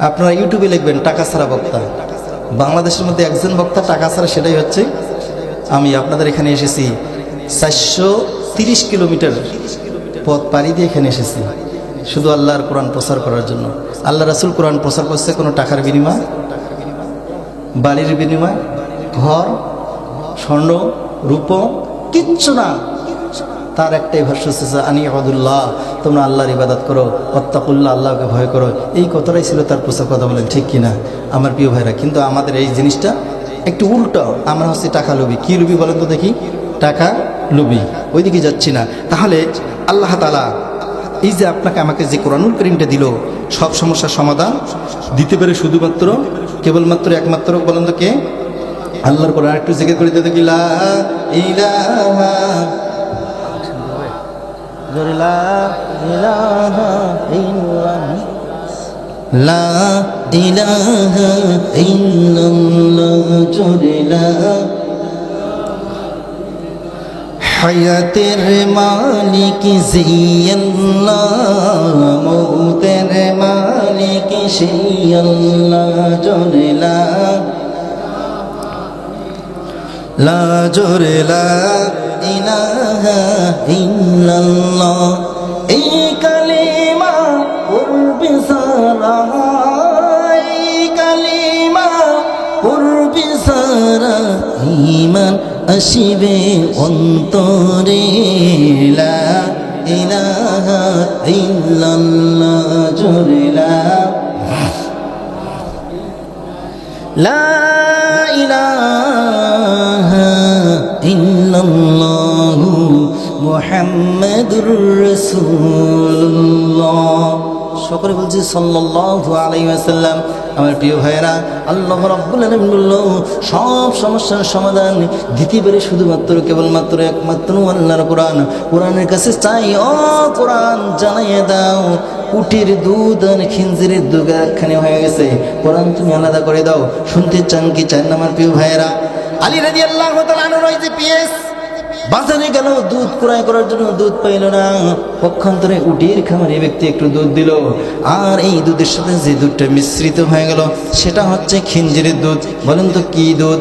আপনারা ইউটিউবে লিখবেন টাকা ছাড়া বক্তা। বাংলাদেশের মধ্যে একজন বক্তা টাকা ছাড়া, সেটাই হচ্ছে আমি। আপনাদের এখানে এসেছি 430 কিলোমিটার পথ পাড়ি দিয়ে এখানে এসেছি শুধু আল্লাহর কোরআন প্রচার করার জন্য। আল্লাহ রাসূল কোরআন প্রচার করছে কোনো টাকার বিনিময়, বাড়ির বিনিময়, ঘর, স্বর্ণ, রূপ কিচ্ছু না। তার একটাই ভাষ্য হচ্ছে আনি আবুদুল্লাহ, তোমরা আল্লাহর ইবাদত করো, ওয়াত্তাকুল্লাহ, আল্লাহকে ভয় করো। এই কথাটাই ছিল তার প্রচার। কথা বলেন ঠিক কিনা আমার প্রিয় ভাইরা? কিন্তু আমাদের এই জিনিসটা একটু উল্টো। আমরা হচ্ছে টাকা লোভী। কি লোভী বলেন তো দেখি? টাকা লোভী, ওইদিকে যাচ্ছি না। তাহলে আল্লাহ তাআলা এই যে আপনাকে আমাকে যে কোরআনুল কারীমটা দিল, সব সমস্যার সমাধান দিতে পারে শুধুমাত্র কেবলমাত্র একমাত্র বলেন তো কে? আল্লাহর কোরআন একটু জিকির করে দিতে কি লা ইলাহা লা ইলাহা ইল্লাল্লাহ জোরে হায়াতের মালিক জিয়াল্লাহ, মৌতের মালিক শিয়াল্লাহ জোরে লা জোরে লা ইলাহা ইল্লাল্লাহ। এই কালিমা পড়বে সারা, এই কালিমা পড়বে সারা, ঈমান আসিবে অন্তরে। লা ইলাহা ইল্লাল্লাহ জোরে লা ইলাহা ইল্লাল্লাহু মুহাম্মাদুর রাসূলুল্লাহ। সকলে বলছি সাল্লাল্লাহু আলাইহি ওয়াসাল্লাম। আমার প্রিয় ভাইয়েরা, আল্লাহ রাব্বুল আলামিন বলল সব সমস্যার সমাধান দিতে পারে শুধুমাত্র কেবলমাত্র একমাত্র আল্লাহর কোরআন। কোরআনের কাছে চাই, ও কোরআন জানাইয়ে দাও উটের দুধ আর খিনজিরের দুধ একখানে হয়ে গেছে, কোরআন তুমি আলাদা করে দাও। শুনতে চান কি চান না আমার প্রিয় ভাইয়েরা? আলী রাদিয়াল্লাহু তাআলা আনহু যে পিএস বাজারে গেল দুধ ক্রয় করার জন্য, দুধ পাইল না। পক্ষান্তরে উটের খামারে ব্যক্তি একটু দুধ দিল, আর এই দুধের সাথে যে দুধটা মিশ্রিত হয়ে গেল সেটা হচ্ছে খিনজিরের দুধ। বলেন তো কি দুধ?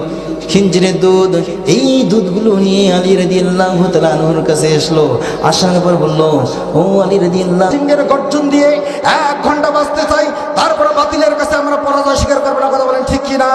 খিনজিরের দুধ। এই দুধগুলো নিয়ে আলী রাদিয়াল্লাহু তাআলা আনহুর কাছে আসলো। আসার পর বলল, ও আলী রাদিয়াল্লাহু, সিংহের গর্জন দিয়ে 1 ঘন্টা বাঁচতে চাই, তারপর বাতিলের কাছে আমরা পরাজয় স্বীকার করব না। কথা বলেন ঠিক কিনা?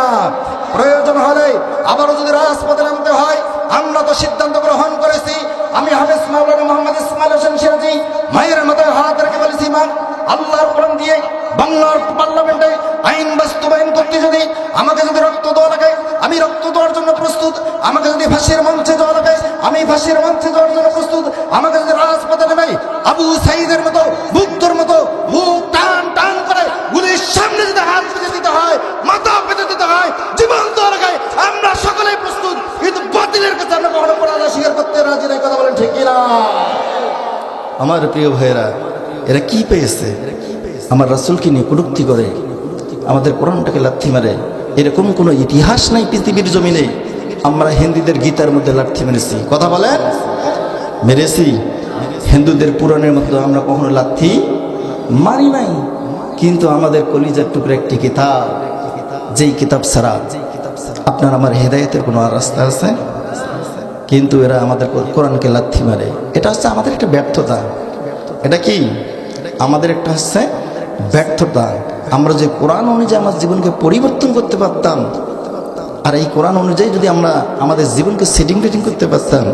প্রয়োজন হলে আবারও যদি রাজপথে নামতে হয়, আমরা তো সিদ্ধান্ত গ্রহণ করেছি। আমি হাফেজ মাওলানা মোহাম্মদ ইসমাইল হোসেন সিরাজি মায়ের মাথায় হাত রেখে বলেছি, ইমাম আল্লাহর কোরআন দিয়ে বাংলার পার্লামেন্টে আইন বাস্তবায়ন করতে যদি আমাকে যদি রক্ত দেওয়া লাগে আমি রক্ত দেওয়ার জন্য প্রস্তুত। আমাকে যদি ফাঁসির মঞ্চে যাওয়া লাগে আমি ফাঁসির মঞ্চে যাওয়ার জন্য প্রস্তুত। আমাকে যদি রাজপথে নেমে আবু সাঈদের মতো বুদ্ধর মতো বুক টান টান করে গুলির সামনে যদি হাত পেতে দিতে হয়, মাথা পেতে দিতে হয়, জীবন দেওয়া লাগে, আমরা সকলেই প্রস্তুত। কিন্তু বাতিলের কাছে আমরা কখনো পরাজয় স্বীকার করতে রাজি নাই। কথা বলেন ঠিক কিনা আমার প্রিয় ভাইয়েরা? এরা কি পেয়েছে? আমার রাসূলকে নিয়ে কটূক্তি করে, আমাদের কোরআনটাকে লাথি মারে। এরকম কোনো ইতিহাস নাই পৃথিবীর জমিনে। আমরা হিন্দুদের গীতার মধ্যে লাথি মেরেছি। কথা বলেন, মেরেছি। হিন্দুদের পুরাণের মধ্যে আমরা কখনো লাথি মারি নাই। কিন্তু আমাদের কলিজার টুকরা একটি কিতাব, যেই কিতাব ছাড়া আপনার আমার হেদায়েতের কোনো রাস্তা আছে? কিন্তু এরা আমাদের কোরআনকে লাথি মারে। এটা হচ্ছে আমাদের একটা ব্যর্থতা। এটা কি আমাদের একটা হচ্ছে ব্যর্থতা। আমরা যে কোরআন অনুযায়ী আমার জীবনকে পরিবর্তন করতে পারতাম, আর এই কোরআন অনুযায়ী যদি আমরা আমাদের জীবনকে সেটিং করতে পারতাম,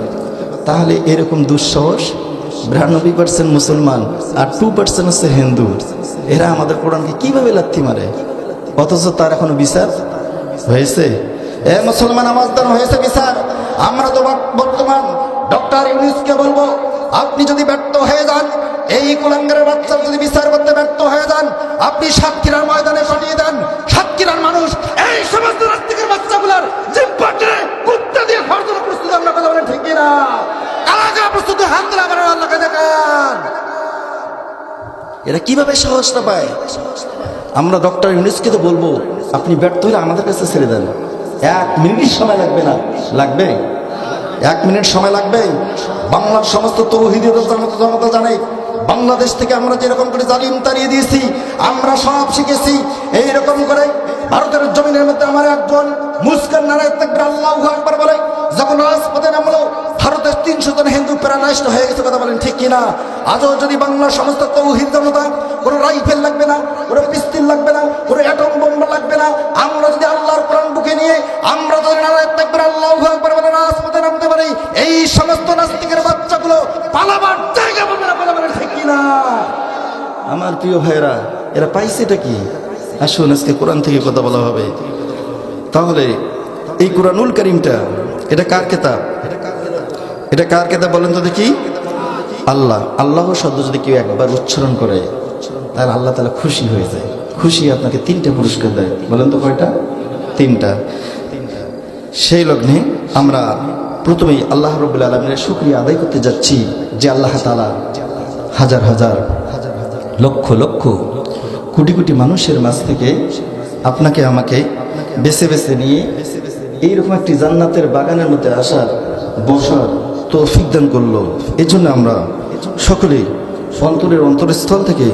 তাহলে এরকম দুঃসাহস 92% মুসলমান আর 2% হচ্ছে হিন্দু, এরা আমাদের কোরআনকে কিভাবে লাথি মারে, অথচ তার এখনো বিচার হয়েছে? এ মুসলমান আমাজদার হয়েছে বিচার? আমরা তো বর্তমান ডক্টর ইউনূসকে বলবো, আপনি যদি ব্যর্থ হয়ে যান, এই কুলাঙ্গারের বাচ্চার যদি বিচার করতে ব্যর্থ হয়ে যান, আপনি সাতক্ষীরার ময়দানে পাঠিয়ে দেন। সাতক্ষীরার মানুষ এই সমস্ত নাস্তিকের বাচ্চাগুলার জিহ্বাকে কুত্তা দিয়ে খাওয়ার জন্য প্রস্তুত। আমরা কথা বলেন ঠিক কিনা? কারা কারা প্রস্তুত? হাত তোলা করেন, আল্লাহকে দেখান। এরা কিভাবে সাহসটা পায়? আমরা ডক্টর ইউনূসকে তো বলবো, আপনি ব্যর্থ হলে আমাদের কাছে ছেড়ে দেন। 1 মিনিট সময় লাগবে না? লাগবে? 1 মিনিট সময় লাগবে? বাংলার সমস্ত তৌহিদি জনতা জানে বাংলাদেশ থেকে আমরা যেরকম করে জালিম তাড়িয়ে দিয়েছি, আমরা সব শিখেছি এইরকম করে। ভারতের জমিনের মধ্যে আমার একজন মুস্কান নারায় তাকবীর আল্লাহু আকবার বলে যখন রাজপথে নামলো, ভারতের 300 জন হিন্দু প্যারালাইজড হয়ে গেছে। কথা বলেন ঠিক কিনা? আজও যদি বাংলার সমস্ত তৌহিদ জনতা, কোনো রাইফেল লাগবে না, কোনো পিস্তল লাগবে না, কোনো অ্যাটম বোমা লাগবে না, আমরা যদি আল্লাহর কোরআন বুকে নিয়ে আমরা যদি নারায় তাকবীর আল্লাহু আকবার বলে রাজপথে নামতে পারি, এই সমস্ত নাস্তিকের বাচ্চাগুলো পালাবার জায়গা পাবে না। কথা বলেন ঠিক কিনা? আমার প্রিয় ভাইরা, এরা পাইছেটা কি? আসুন আজকে কোরআন থেকে কথা বলা হবে। তাহলে এই কোরআনুল কারীমটা এটা কার কিতাব? এটা কার কিতাব বলেন তো দেখি? আল্লাহ শব্দ যদি কেউ একবার উচ্চারণ করে তাহলে আল্লাহ তাআলা খুশি হয়ে যায়। খুশি আপনাকে 3টা পুরস্কার দেয়। বলেন তো কয়টা? 3টা। সেই লগ্নে আমরা প্রথমেই আল্লাহ রাব্বুল আলামিনের শুকরিয়া আদায় করতে যাচ্ছি যে আল্লাহ তাআলা হাজার হাজার লক্ষ লক্ষ কোটি কোটি মানুষের মাঝ থেকে আপনাকে আমাকে বেছে বেছে নিয়ে এইরকম একটি জান্নাতের বাগানের মধ্যে আসার বসার তৌফিক দান করলো। এই জন্য আমরা সকলে অন্তরের অন্তরস্থল থেকে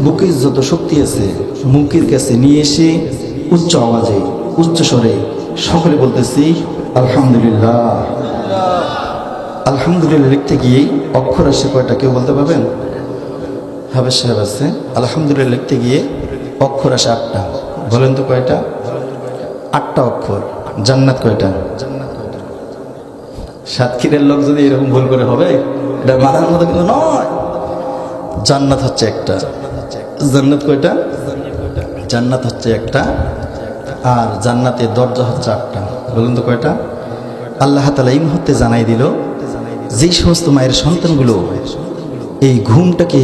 বুকের যত শক্তি আছে মুখের কাছে নিয়ে এসে উচ্চ আওয়াজে উচ্চ স্বরে সকলে বলতেছি আলহামদুলিল্লাহ। আলহামদুলিল্লাহ লিখতে গিয়ে অক্ষর আসে কয়টা কেউ বলতে পারবেন? হাবেশ সাহেব আছে। আলহামদুলিল্লাহ লিখতে গিয়ে অক্ষর আসে 8টা। বলেন তো কয়টা? 8টা অক্ষর। জান্নাত কয়টা? সাতক্ষীরের লোক যদি এরকম ভুল করে হবে, এটা মানার মতো কিন্তু নয়। জান্নাত হচ্ছে একটা। জান্নাত কয়টা? জান্নাত হচ্ছে একটা, আর জান্নাতের দরজা হচ্ছে 8টা। বলুন তো কয়টা? আল্লাহ তাআলা এই মুহূর্তে জানাই দিল, যে সমস্ত মায়ের সন্তানগুলো এই ঘুমটাকে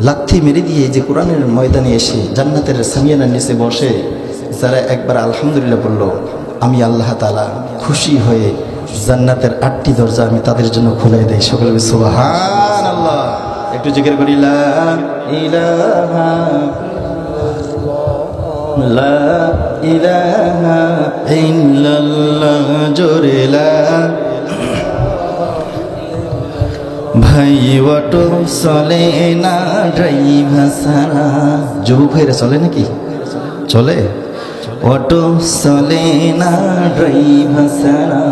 লাথি মেরে দিয়ে যে কোরআনের ময়দানে এসে জান্নাতের সামিয়ানার নিচে বসে যারা একবার আলহামদুলিল্লাহ বলল, আমি আল্লাহ তাআলা খুশি হয়ে জান্নাতের 8টি দরজা আমি তাদের জন্য খুলে দেই। সকলে সুবহানাল্লাহ। একটু জিকির করি লা ইলাহা লা ইলাহা ইল্লাল্লাহ। জোরে লা। ভাই অটো চলে না ড্রাইভার ছাড়া। যুবক ভাইরা চলে নাকি? চলে? অটো চলে না ড্রাইভার ছাড়া,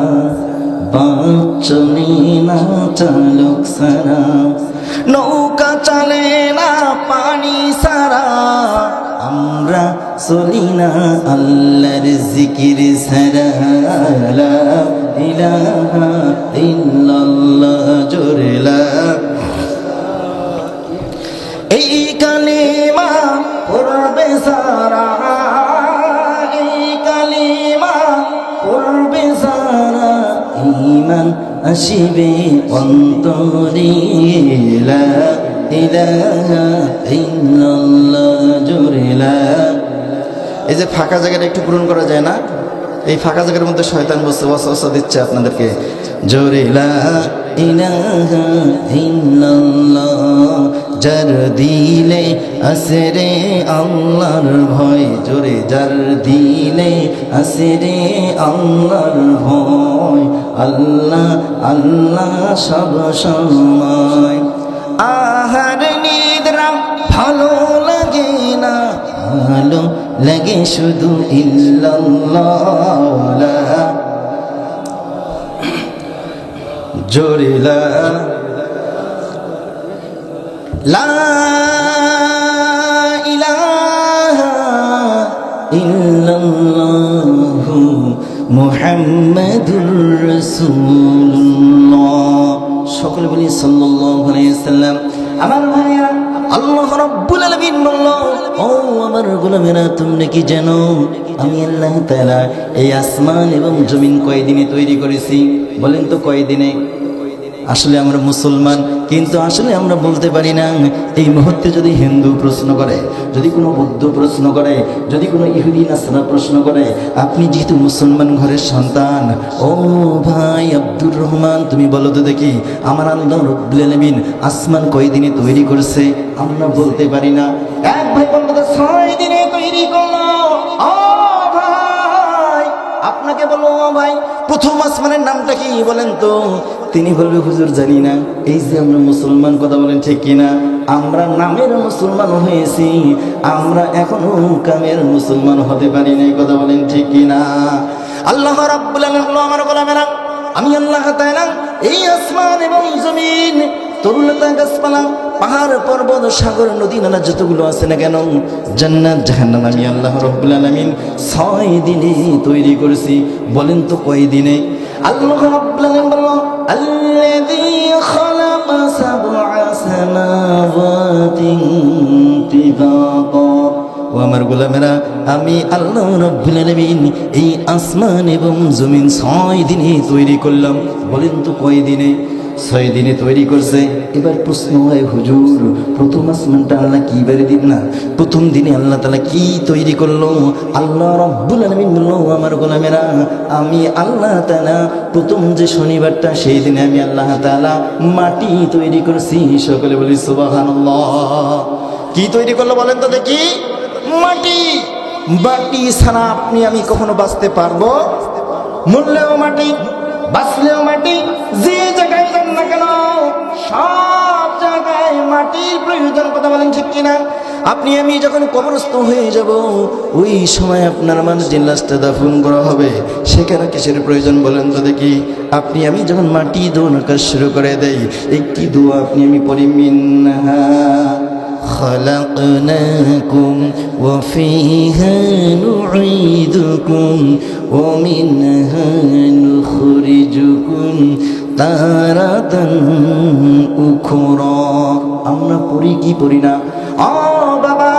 বাস চলে না চালক ছাড়া, নৌকা চলে না পানি ছাড়া, আমরা চলি না আল্লাহর জিকির ছাড়া। লা ইলাহা ইল্লাল্লাহ। জোরে লা। এই কালিমা পড়বে সারা, এই কালিমা পড়বে সারা, ঈমান আসিবে অন্তরে। লা ইলাহা ইল্লাল্লাহ। জোরে লা। এই যে ফাঁকা জায়গাটা একটু পূরণ করা যায় না? এই ফাঁকা জায়গার মধ্যে শয়তান বসে ওয়াসওয়াসা দিচ্ছে আপনাদেরকে। জোরে লা ইলাহা ইল্লাল্লাহ। যার দিলে আসরে আল্লাহর ভয়। জোরে। যার দিলে আসরে আল্লাহর ভয়, আল্লাহ আল্লাহ সব সময়। আহার নিদ্রা ভালো লাগে না, ভালো লাগে শুধু ইল্লাল্লাহ। জোরে লা। লা ইলাহা ইল্লাল্লাহু মুহাম্মাদুর রাসূলুল্লাহ। সকলে বলি সাল্লাল্লাহু আলাইহি ওয়াসাল্লাম। আমার ভাইরা, আল্লাহ রাব্বুল আলামিন বলল, ও আমার গোলামেরা, তোমরা কি জানো আমি আল্লাহ তাআলা এই আসমান এবং জমিন কয়দিনে তৈরি করেছি? বলেন তো কয়দিনে? আসলে আমরা মুসলমান, কিন্তু আসলে আমরা বলতে পারি না। এই মুহূর্তে যদি হিন্দু প্রশ্ন করে, যদি কোনো বৌদ্ধ প্রশ্ন করে, যদি কোনো ইহুদি নাসরা প্রশ্ন করে, আপনি যেহেতু মুসলমান ঘরের সন্তান, ও ভাই আব্দুর রহমান, তুমি বলো তো দেখি আমার আল্লাহ রাব্বুল আলামিন আসমান কয়দিনে তৈরি করেছে? আমরা বলতে পারি না। এক ভাই বললো তো 6 দিনে তৈরি করলো। ও ভাই, আপনাকে বলবো ভাই, প্রথম আসমানের নামটা কি বলেন তো? তিনি বলবে হুজুর জানি না। এই যে আমরা মুসলমান, কথা বলেন ঠিক কিনা? আমরা নামের মুসলমান হয়েছি, আমরা এখনো কামের মুসলমান হতে পারি নাই, কথা বলেন ঠিক কিনা? আল্লাহ রাব্বুল আলামিন হলো আমার গোলামেরা, আমি আল্লাহ তাআলা এই আসমান এবং জমিন, তরুলতা গাছপালা, পাহাড় পর্বত সাগর নদী নালা যতগুলো আছে না কেন, জান্নাত জাহান্নাম আমি আল্লাহ রাব্বুল আলামিন 6 দিনে তৈরি করেছি। বলেন তো কয় দিনে? আল্লাহ রাব্বুল আলামিন বলল আল্লাযী খালাকা সাবআ সামাওয়াতিন তিবাকা। ও আমার গোলামেরা, আমি আল্লাহ রাব্বুল আলামিন এই আসমান এবং জমিন 6 দিনে তৈরি করলাম। বলেন তো কয় দিনে? 6 দিনে তৈরি করছে। এবার প্রশ্ন হয় হুজুর, প্রথম আসমানটা আল্লাহ কি বারে দিন না? প্রথম দিনে আল্লাহ তাআলা কি তৈরি করলো? আল্লাহ রাব্বুল আলামিন বলল আমার গোলামেরা, আমি আল্লাহ তাআলা প্রথম যে শনিবারটা, সেই দিনে আমি আল্লাহ তাআলা মাটি তৈরি করছি। সকলে বলি সুবহানাল্লাহ। কি তৈরি করলো বলেন তো দেখি? মাটি। মাটি ছাড়া আপনি আমি কখনো বাঁচতে পারবো? মরলেও মাটি, বাঁচলেও মাটি, যে জায়গায় যান না কেন সব জায়গায় মাটির প্রয়োজন, কথা বলেন ঠিক কিনা? আপনি আমি যখন কবরস্থ হয়ে যাব, ওই সময় আপনার আমার যে লাশটা দাফন করা হবে, সেখানে কিসের প্রয়োজন বলেন তো দেখি? আপনি আমি যখন মাটি দোয়ানোর কাজ শুরু করে দেই, একটি দোয়া আপনি আমি পড়ি, মিনহা خلقناكم وفيها نعيدكم ومنها نخرجكم تارة أخرى। আমরা পড়ি কি পড়ি না? ও বাবা,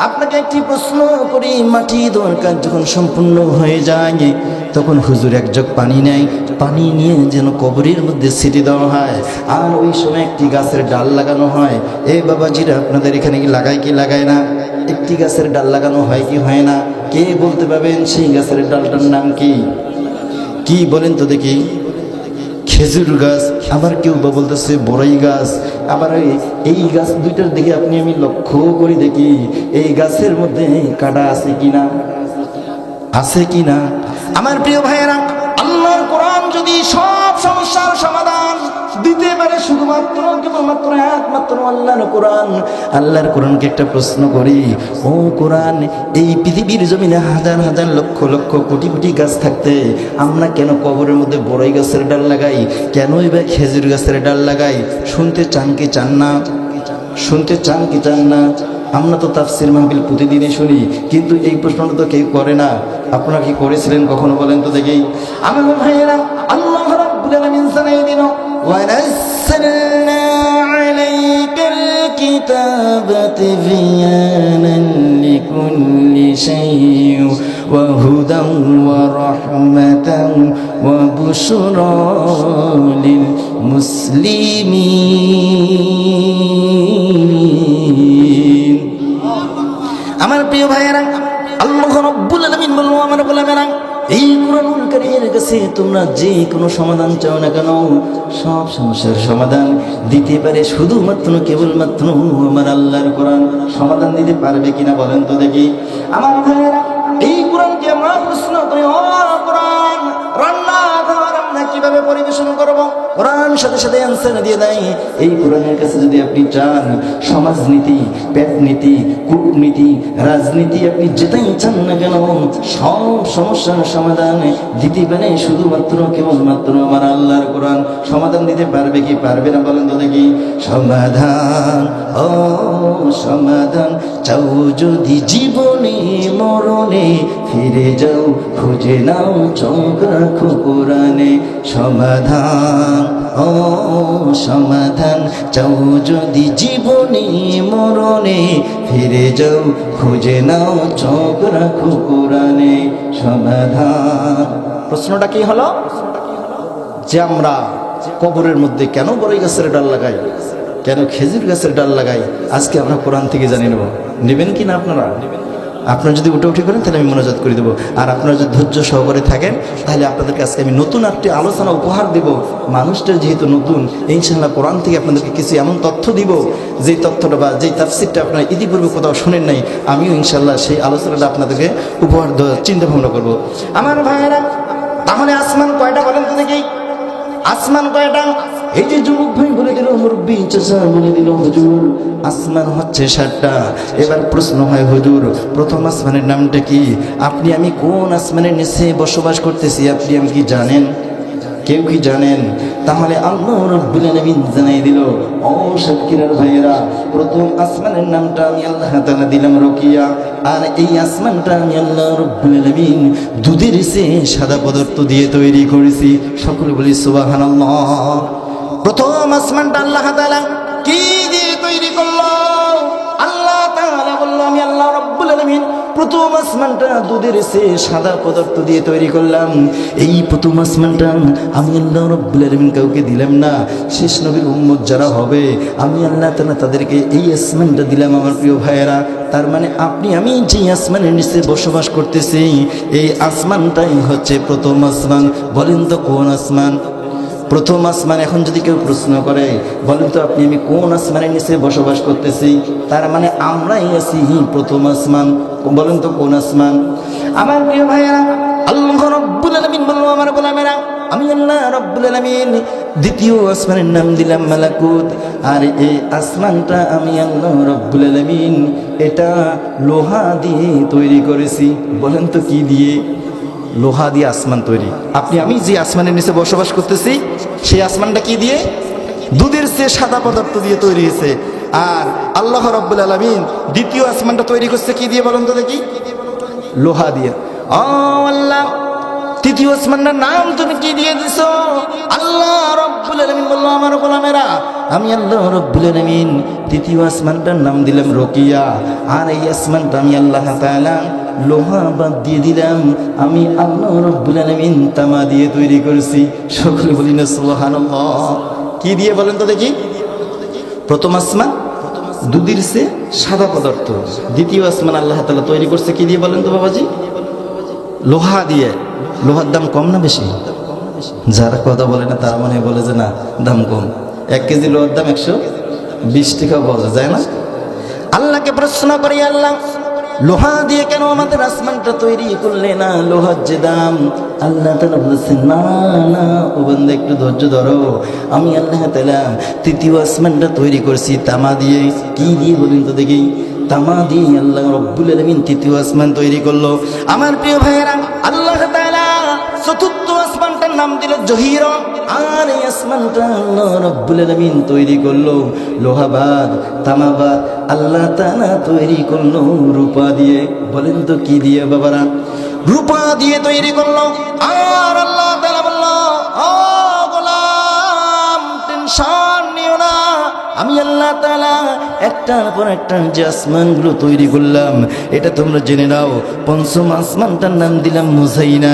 আপনাকে একটি প্রশ্ন করি, মাটি দরকার যখন সম্পূর্ণ হয়ে যায়, তখন হুজুর এক জগ পানি নেয়, পানি নিয়ে যেন কবরের মধ্যে ছিটিয়ে দেওয়া হয়, আর ওই সময় একটি গাছের ডাল লাগানো হয়। এই বাবাজিরা আপনাদের এখানে কি লাগায় কি লাগায় না? একটি গাছের ডাল লাগানো হয় কি হয় না? কে বলতে পারবেন সেই গাছের ডালটার নাম কি? কি বলেন তো দেখি? খেজুর গাছ, আবার কেউ বা বলতেছে বড়ই গাছ। আবার এই গাছ দুইটার দিকে আপনি আমি লক্ষ্য করি দেখি, এই গাছের মধ্যে কাঁটা আছে কিনা, আছে কিনা? আমার প্রিয় ভাইয়েরা, আল্লাহর কোরআন যদি সব সমস্যার সমাধান দিতে পারে, শুধুমাত্র কেবলমাত্র একমাত্র আল্লাহর কোরআন। আল্লাহর কোরআনকে একটা প্রশ্ন করি, ও কোরআন, এই পৃথিবীর জমিনে হাজার হাজার লক্ষ লক্ষ কোটি কোটি গাছ থাকতে আমরা কেন কবরের মধ্যে বড়ই গাছের ডাল লাগাই? কেনই বা খেজুর গাছের ডাল লাগাই? শুনতে চান কি চান না? শুনতে চান কি চান না? আমরা তো তাফসীর মাহফিল প্রতিদিনই শুনি, কিন্তু এই প্রশ্নটা তো কেউ করে না। আপনারা কি করেছিলেন কখনো বলেন তো দেখি? আমার ভাইয়েরা, আল্লাহ রাব্বুল আলামিন জানাই দিল, ওয়া নাযালনা আলাইকাল কিতাবা তিবয়ানান লিকুল্লি শাইইন ওয়া হুদান ওয়া রাহমাতান ওয়া বুশরা লিল মুসলিমিন। আমার প্রিয় ভাইয়েরা, আল্লাহ রাব্বুল আলামিন বলল আমার গোলামেরা, এই কোরআনুল কারীমের কাছে তোমরা যে কোনো সমাধান চাও না কেন, সব সমস্যার সমাধান দিতে পারে শুধুমাত্র কেবলমাত্র আমার আল্লাহর কোরআন। সমাধান দিতে পারবে কিনা বলেন তো দেখি? আমার ভাইয়েরা, এই কোরআনকে আমরা প্রশ্ন করি, ও কোরআন, রান্না ঘর আমরা কিভাবে পরিবেশন করব? কোরআন সাথে সাথে অ্যান্সার দিয়ে দেয়। এই কোরআনের কাছে যদি আপনি চান, সমাজনীতি, পেটনীতি, কূটনীতি, রাজনীতি, আপনি যেটাই চান না কেন, সব সমস্যার সমাধান দিতে পারে শুধুমাত্র কেবলমাত্র আমার আল্লাহর কোরআন। সমাধান দিতে পারবে কি পারবে না বলেন তো দেখি? সমাধান, ও সমাধান চাও যদি জীবনে মরণে, ফিরে যাও খুঁজে নাও চোখ রাখো কোরআনে। সমাধান, ও সমাধান চাও যদি জীবনে মরণে, ফিরে যাও খুঁজে নাও চোখ রাখো কোরআনে। সমাধান। প্রশ্নটা কি হলো? যে আমরা কবরের মধ্যে কেন বড়ই গাছের ডাল লাগাই, কেন খেজুর গাছের ডাল লাগাই, আজকে আমরা কোরআন থেকে জানি নেব। নেবেন কি না আপনারা? আপনারা যদি উঠে করেন তাহলে আমি মোনাজাত করে দেবো, আর আপনারা যদি ধৈর্য সহকারে থাকেন তাহলে আপনাদেরকে আজকে আমি নতুন একটি আলোচনা উপহার দেব। মানুষটা যেহেতু নতুন, ইনশাআল্লাহ কোরআন থেকে আপনাদেরকে কিছু এমন তথ্য দিব, যেই তথ্যটা বা যেই তাফসীরটা আপনারা ইতিপূর্বে কোথাও শোনেন নাই, আমিও ইনশাআল্লাহ সেই আলোচনাটা আপনাদেরকে উপহার দেওয়ার চিন্তা ভাবনা করবো। আমার ভাইয়েরা, তাহলে আসমান কয়টা বলেন তো দেখি? আসমান কয়টা? এই যে যুবক ভাই বলে দিল, মুরব্বী চাচা বলে দিল, হুজুর আসমান হচ্ছে 7টা। এবার প্রশ্ন হয়, হুজুর প্রথম আসমানের নামটা কি? আপনি আমি কোন আসমানের নিচে বসবাস করতেছি আপনি আমি কি জানেন? কেউ কি জানেন? তাহলে আল্লাহ রাব্বুল আলামিন জানাই দিল, ও সাতক্ষীরার ভাইয়েরা, প্রথম আসমানের নামটা আমি আল্লাহ তাআলা দিলাম রকিয়া। আর এই আসমানটা আমি আল্লাহ রাব্বুল আলামিন দুধের চেয়ে সাদা পদার্থ দিয়ে তৈরি করেছি। সকলে বলি সুবহানাল্লাহ। প্রথম আসমানটা আল্লাহ তাআলা কি দিয়ে তৈরি করলো? আল্লাহ তাআলা বলল, আমি আল্লাহ রাব্বুল আলামিন প্রথম আসমানটা দুধের চেয়ে সাদা পদার্থ দিয়ে তৈরি করলাম। এই প্রথম আসমানটা আমি আল্লাহ রাব্বুল আলামিন কাউকে দিলাম না। শেষ নবীর উম্মত যারা হবে আমি আল্লাহ তাআলা তাদেরকে এই আসমানটা দিলাম। আমার প্রিয় ভাইয়েরা, তার মানে আপনি আমি যে আসমানের নিচে বসবাস করতেছি এই আসমানটাই হচ্ছে প্রথম আসমান। বলেন তো কোন আসমান? প্রথম আসমান। এখন যদি কেউ প্রশ্ন করে, বলেন তো আপনি আমি কোন আসমানের নিচে বসবাস করতেছি? তার মানে আমরাই আছি প্রথম আসমান। বলেন তো কোন আসমান? আমার প্রিয় ভাইয়েরা, আল্লাহ রাব্বুল আলামিন বলল, আমার গোলামেরা, আমি আল্লাহ রাব্বুল আলামিন দ্বিতীয় আসমানের নাম দিলাম মালাকুত। আর এই আসমানটা আমি আল্লাহ রাব্বুল আলামিন এটা লোহা দিয়ে তৈরি করেছি। বলেন তো কি দিয়ে? লোহা দিয়ে আসমান তৈরি। আপনি আমি যে আসমানের নিচে বসবাস করতেছি সেই আসমানটা কি দিয়ে? দুধের চেয়ে সাদা পদার্থ দিয়ে তৈরি হয়েছে। আর আল্লাহ রাব্বুল আলামিন দ্বিতীয় আসমানটা তৈরি করছে কি দিয়ে বলেন তো দেখি? লোহা দিয়ে। ও আল্লাহ, তৃতীয় আসমানটার নাম তুমি কি দিয়ে দিছো? আল্লাহ রাব্বুল আলামিন বলল, আমার গোলামেরা, আমি আল্লাহ রাব্বুল আলামিন তৃতীয় আসমানটার নাম দিলাম রকিয়া। আর এই আসমানটা আমি আল্লাহ তাআলা লোহা বাদ দিয়ে দিলাম। আমি আল্লাহ রাব্বুল আলামিন তামা দিয়ে তৈরি করেছি। সকলে বলি না সুবহানাল্লাহ। কি দিয়ে বলেন তো দেখি? প্রথম আসমান দুধের চেয়ে সাদা পদার্থ। দ্বিতীয় আসমান আল্লাহ তাআলা তৈরি করছে কি দিয়ে বলেন তো বাবাজি? লোহা দিয়ে। লোহার দাম কম না বেশি? যারা কথা বলে না তারা মনে বলে যে না দাম কম। 1 কেজি লোহার দাম 120 টাকা পাওয়া যায় না? আল্লাহকে প্রশ্ন করি, আল্লাহ লোহা দিয়ে কেন আমাদের আসমানটা তৈরি করলে না? লোহার যে দাম। আল্লাহ তাআলা বলেছেন, না না ও বান্দা একটু ধৈর্য ধরো, আমি আল্লাহ তাআলা তৃতীয় আসমানটা তৈরি করছি তামা দিয়ে। কি দিয়ে বলেন তো দেখি? তামা দিয়ে আল্লাহ রাব্বুল আলামিন তৃতীয় আসমান তৈরি করলো। আমার প্রিয় ভাইয়েরা, আল্লাহ তাআলা চতুর্থ আসমানটার নাম দিল জহিরা। আর এই আসমানটা আল্লাহ রাব্বুল আলামিন তৈরি করলো লোহাবাদ তামাবাদ। আল্লাহ তাআলা তৈরি করলো রূপা দিয়ে। বলেন তো কি দিয়ে বাবারা? রূপা দিয়ে তৈরি করলো। আর আল্লাহ তাআলা বলল, ও গোলাম টেনশন নিও না, আমি আল্লাহ তাআলা একটার পর একটা যে আসমানগুলো তৈরি করলাম এটা তোমরা জেনে নাও। পঞ্চম আসমানটার নাম দিলাম মুজাইনা।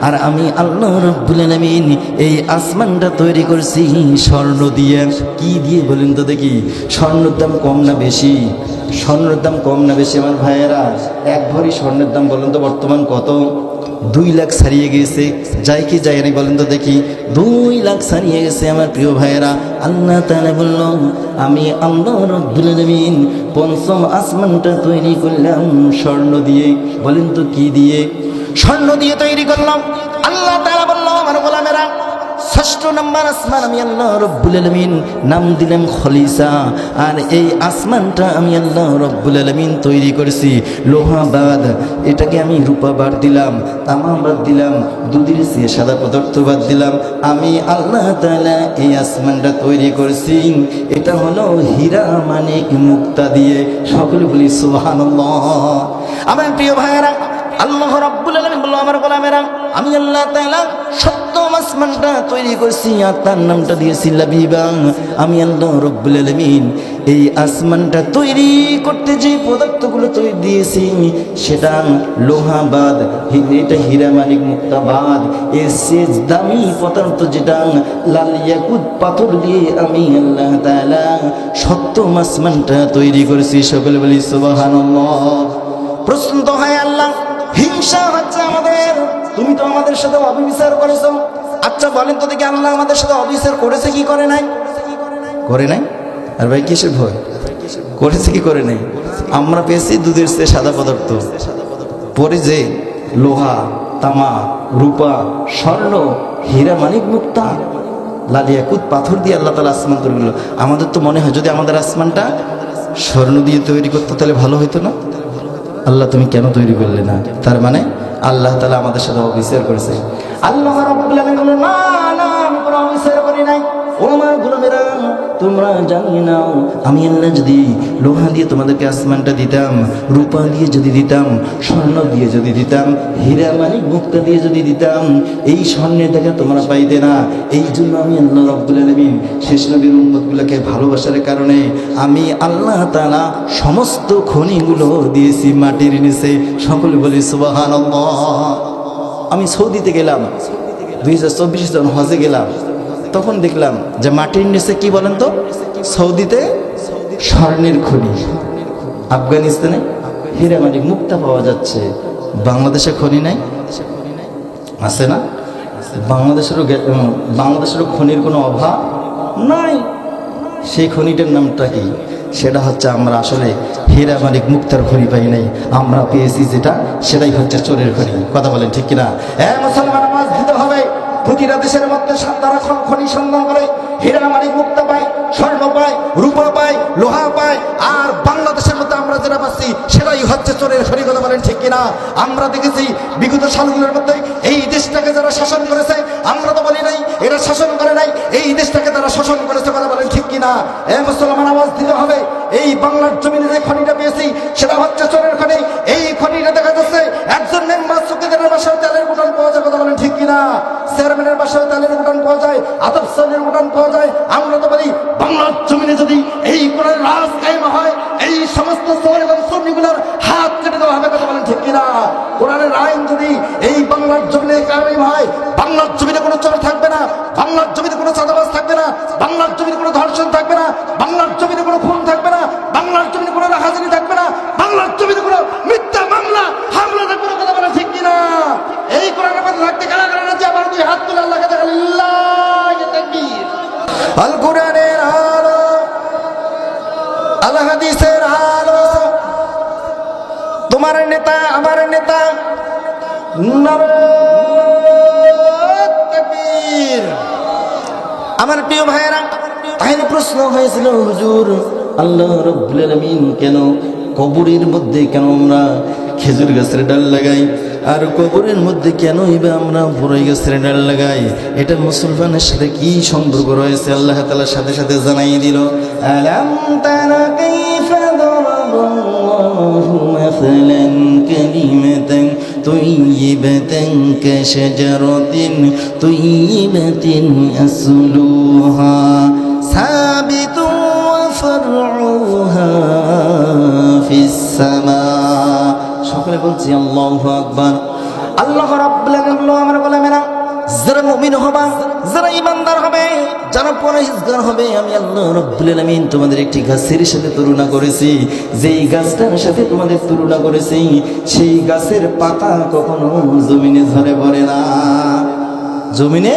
আর আমি আল্লাহ রাব্বুল আলামিন এই আসমানটা তৈরি করছি স্বর্ণ দিয়ে। কি দিয়ে বলেন তো দেখি? স্বর্ণের দাম কম না বেশি? স্বর্ণের দাম কম না বেশি? আমার ভাইয়েরা, 1 ভরি স্বর্ণের দাম বলেন তো বর্তমান কত? 2 লাখ ছাড়িয়ে গেছে। যাই কি যায় না বলেন তো দেখি? 2 লাখ ছাড়িয়ে গেছে। আমার প্রিয় ভাইয়েরা, আল্লাহ তাআলা বলল, আমি আল্লাহ রাব্বুল আলামিন পঞ্চম আসমানটা তৈরি করলাম স্বর্ণ দিয়ে। বলেন তো কি দিয়ে? স্বর্ণ দিয়ে তৈরি করলাম। আল্লাহ তাআলা বলল, আমার গোলামেরা, 6 নম্বর আসমান আমি আল্লাহ রাব্বুল আলামিন নাম দিলাম খলিসা। আর এই আসমানটা আমি আল্লাহ রাব্বুল আলামিন তৈরি করেছি লোহাবাদ। এটাকে আমি রূপা বাদ দিলাম, তামা বাদ দিলাম, দুধের চেয়ে সাদা পদার্থ বাদ দিলাম। আমি আল্লাহ তাআলা এই আসমানটা তৈরি করেছি এটা হলো হীরা মানিক মুক্তা দিয়ে। সকলে বলি সুবহানাল্লাহ। আমার প্রিয় ভাইয়েরা, আল্লাহ রাব্বুল আলামিন বলল, আমার গোলামেরা, আমি আল্লাহ তাআলা 7ম আসমানটা তৈরি করছি আর তার নামটা দিয়েছি লাবিবা। আমি আল্লাহ রাব্বুল আলামিন এই আসমানটা তৈরি করতে যে পদার্থগুলো তৈরি দিয়েছি সেটা লোহাবাদ, এটা হীরা মানিক মুক্তাবাদ। এর শেষ দামি পদার্থ যেটা লাল ইয়াকুত পাথর দিয়ে আমি আল্লাহ তাআলা 7ম আসমানটা তৈরি করেছি। সকলে বলি সুবহানাল্লাহ। প্রশ্ন তো হয়, আল্লাহ হিংসা হচ্ছে আমাদের, তুমি তো আমাদের সাথে অবিচার করেছো। আচ্ছা বলেন তো দেখি, আল্লাহ আমাদের সাথে অবিচার করেছে কি করে নাই? করে নাই। আর ভাই কিসের ভয়? করেছে কি করে নাই? আমরা পেয়েছি দুধের চেয়ে সাদা পদার্থ, পরে যে লোহা তামা রূপা স্বর্ণ হীরা মানিক মুক্তা লালিয়াকুত পাথর দিয়ে আল্লাহ তাআলা আসমান তৈরি করলো। আমাদের তো মনে হয় যদি আমাদের আসমানটা স্বর্ণ দিয়ে তৈরি করতো তাহলে ভালো হতো না? আল্লাহ তুমি কেন তৈরি করলে না? তার মানে আল্লাহ তাআলা আমাদের সাথে অবিচার করেছে। আল্লাহ রাব্বুল আলামিন বলেন, না না, আমি কোনো অবিচার করি নাই। ও আমার গোলামেরা, তোমরা জানিয়ে নাও, আমি আল্লাহ যদি লোহা দিয়ে তোমাদেরকে আসমানটা দিতাম, রূপা দিয়ে যদি দিতাম, স্বর্ণ দিয়ে যদি দিতাম, হীরা মানিক মুক্তা দিয়ে যদি দিতাম, এই স্বর্ণের দেখা তোমরা পাইতে না। এই জন্য আমি আল্লাহ রাব্বুল আলামিন শেষ নবীর উম্মতগুলোকে ভালোবাসার কারণে আমি আল্লাহ তাআলা সমস্ত খনিগুলো দিয়েছি মাটির নিচে। সকলে বলি সুবহানাল্লাহ। আমি সৌদিতে গেলাম 2024 জন হজে গেলাম, তখন দেখলাম যে মাটির নিচে কি বলেন তো, সৌদিতে স্বর্ণের খনি, আফগানিস্তানে হীরা মানিক মুক্তা পাওয়া যাচ্ছে। বাংলাদেশে খনি নাই, আছে না? বাংলাদেশেরও খনির কোনো অভাব নাই। সেই খনিটার নামটা কি? সেটা হচ্ছে আমরা আসলে হীরা মানিক মুক্তার খনি পাই নাই, আমরা পেয়েছি যেটা, সেটাই হচ্ছে চোরের খনি। কথা বলেন ঠিক কিনা? মুসলমান, নামাজ দিতে হবে। প্রতিটা দেশের মধ্যে তারা খনি সন্ধান করে, হীরা মানিক মুক্তা পায়, স্বর্ণ পায়, রূপা পায়, লোহা পায়। আর বাংলাদেশের মধ্যে আমরা যেটা পাচ্ছি সেটাই হচ্ছে চোরের খনি। কথা বলেন ঠিক কিনা? আমরা দেখেছি বিগত সালগুলোর মধ্যে এই দেশটাকে যারা শাসন করেছে, আমরা তো বলি নাই এরা শাসন করে নাই, এই দেশটাকে তারা শাসন করেছে। কথা বলেন ঠিক কিনা? মুসলমান, আওয়াজ দিতে হবে। এই বাংলার জমিনে যে খনিটা পেয়েছি সেটা হচ্ছে চোরের খনি। এই খনিটা দেখা যাচ্ছে একজন মেম্বার চৌকিদারের বাসায় তেলের গুদাম পাওয়া যায়। কথা বলেন ঠিক কিনা? চেয়ারম্যানের বাসায় তেলের গুদাম পাওয়া যায়, আদব সালের গুদাম পাওয়া যায়। আমরা তো বলি বাংলার জমিনে যদি এই কোরআন রাজ কায়েম হয়, এই সমস্ত চোর এবং চোরনিগুলোর হাত কেটে দেওয়া হবে। কথা বলেন ঠিক কিনা? কোরআনের আইন যদি এই বাংলার জমিনে কায়েম হয়, বাংলার জমিনে কোনো চোর থাকবে না, বাংলার জমিনে কোনো চাঁদাবাজ থাকবে না, বাংলার জমিনে কোনো ধর্ষণ থাকবে না, বাংলার জমিনে কোনো খুন থাকবে না, বাংলার জমিনে কোনো রাহাজানি থাকবে না, বাংলার জমিনে কোনো মিথ্যা মামলা হামলা থাকবে না। কথা বলেন ঠিক কিনা? এই কোরআনের মধ্যে থাকতে কারা কারা রাজি? আবার দুই হাত তুলে আল্লাহকে দেখা, লিল্লাহি তাকবীর। আল কোরআনের আলো, আল হাদিসের আলো, তোমার নেতা আমার নেতা, নারায়ে তাকবীর। আমার প্রিয় ভাইয়েরা, তাইলে প্রশ্ন হয়েছিল, হুজুর আল্লাহ রাব্বুল আলামিন কেন কবরের মধ্যে কেন আমরা খেজুর গাছের ডাল লাগাই, আর কবরের মধ্যে কেন আমরা বড়ই গাছের ডাল লাগাই? এটা মুসলমানের সাথে কি সম্পর্ক রয়েছে? আল্লাহ তাআলা সাথে সাথে জানাই দিল, আলাম তারা কাইফা দারাবাল্লাহু মাসালান কালিমাতান তাইয়িবাতান কাশাজারাতিন তাইয়িবাতিন আসলুহা সাবিতুন ওয়া ফারউহা ফিস সামা। সকলে বলছি আল্লাহু আকবার। আল্লাহ রাব্বুল আলামিন আমার গোলামেরা, যারা মুমিন হবে, যারা ঈমানদার হবে, যারা পরহেজগার হবে, আমি আল্লাহ রাব্বুল আলামিন তোমাদের একটি গাছের সাথে তুলনা করেছি। যেই গাছটার সাথে তোমাদের তুলনা করেছি, সেই গাছের পাতা কখনো জমিনে ঝরে পড়ে না, জমিনে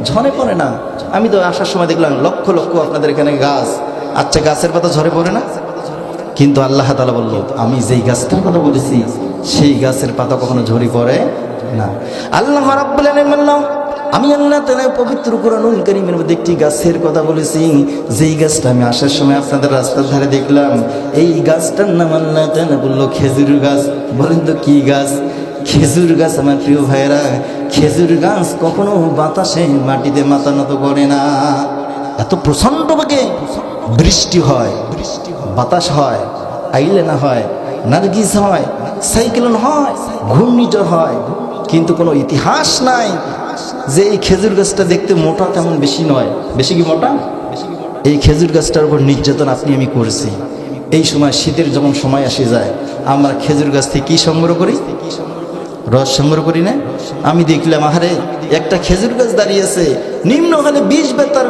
ঝরে পড়ে না। আমি তো আসার সময় দেখলাম লক্ষ লক্ষ আপনাদের এখানে গাছ, আচ্ছা গাছের পাতা ঝরে পড়ে না? কিন্তু আল্লাহ তাআলা বলল, আমি যেই গাছটার কথা বলেছি সেই গাছের পাতা কখনো ঝরে পড়ে না। আল্লাহ রাব্বুল আলামিন বললেন, আমি আল্লাহ তাআলা পবিত্র কোরআনুল কারীমের মধ্যে একটি গাছের কথা বলেছি, যেই গাছটা আমি আসার সময় আপনাদের রাস্তার ধারে দেখলাম। এই গাছটার নাম আল্লাহ তাআলা বলল খেজুর গাছ। বলেন তো কি গাছ? খেজুর গাছ। আমার প্রিয় ভাইয়েরা, খেজুর গাছ কখনো বাতাসে মাটিতে মাথা নত করে না। এত প্রচন্ড বেগে বৃষ্টি হয়, বাতাস হয়, আইলেনা হয়, নার্গিস হয়, সাইক্লোন হয়, ঘূর্ণিঝড় হয়, কিন্তু কোনো ইতিহাস নাই যে এই খেজুর গাছটা দেখতে মোটা তেমন বেশি নয়। বেশি কি মোটা? এই খেজুর গাছটার উপর নির্যাতন আপনি আমি করেছি। এই সময় শীতের যখন সময় আসে যায়, আমরা খেজুর গাছ থেকে কি সংগ্রহ করি? রস সংগ্রহ করি না? আমি দেখলাম আহারে একটা খেজুর গাছ দাঁড়িয়ে আছে, নিম্ন ওখানে 20 বেতার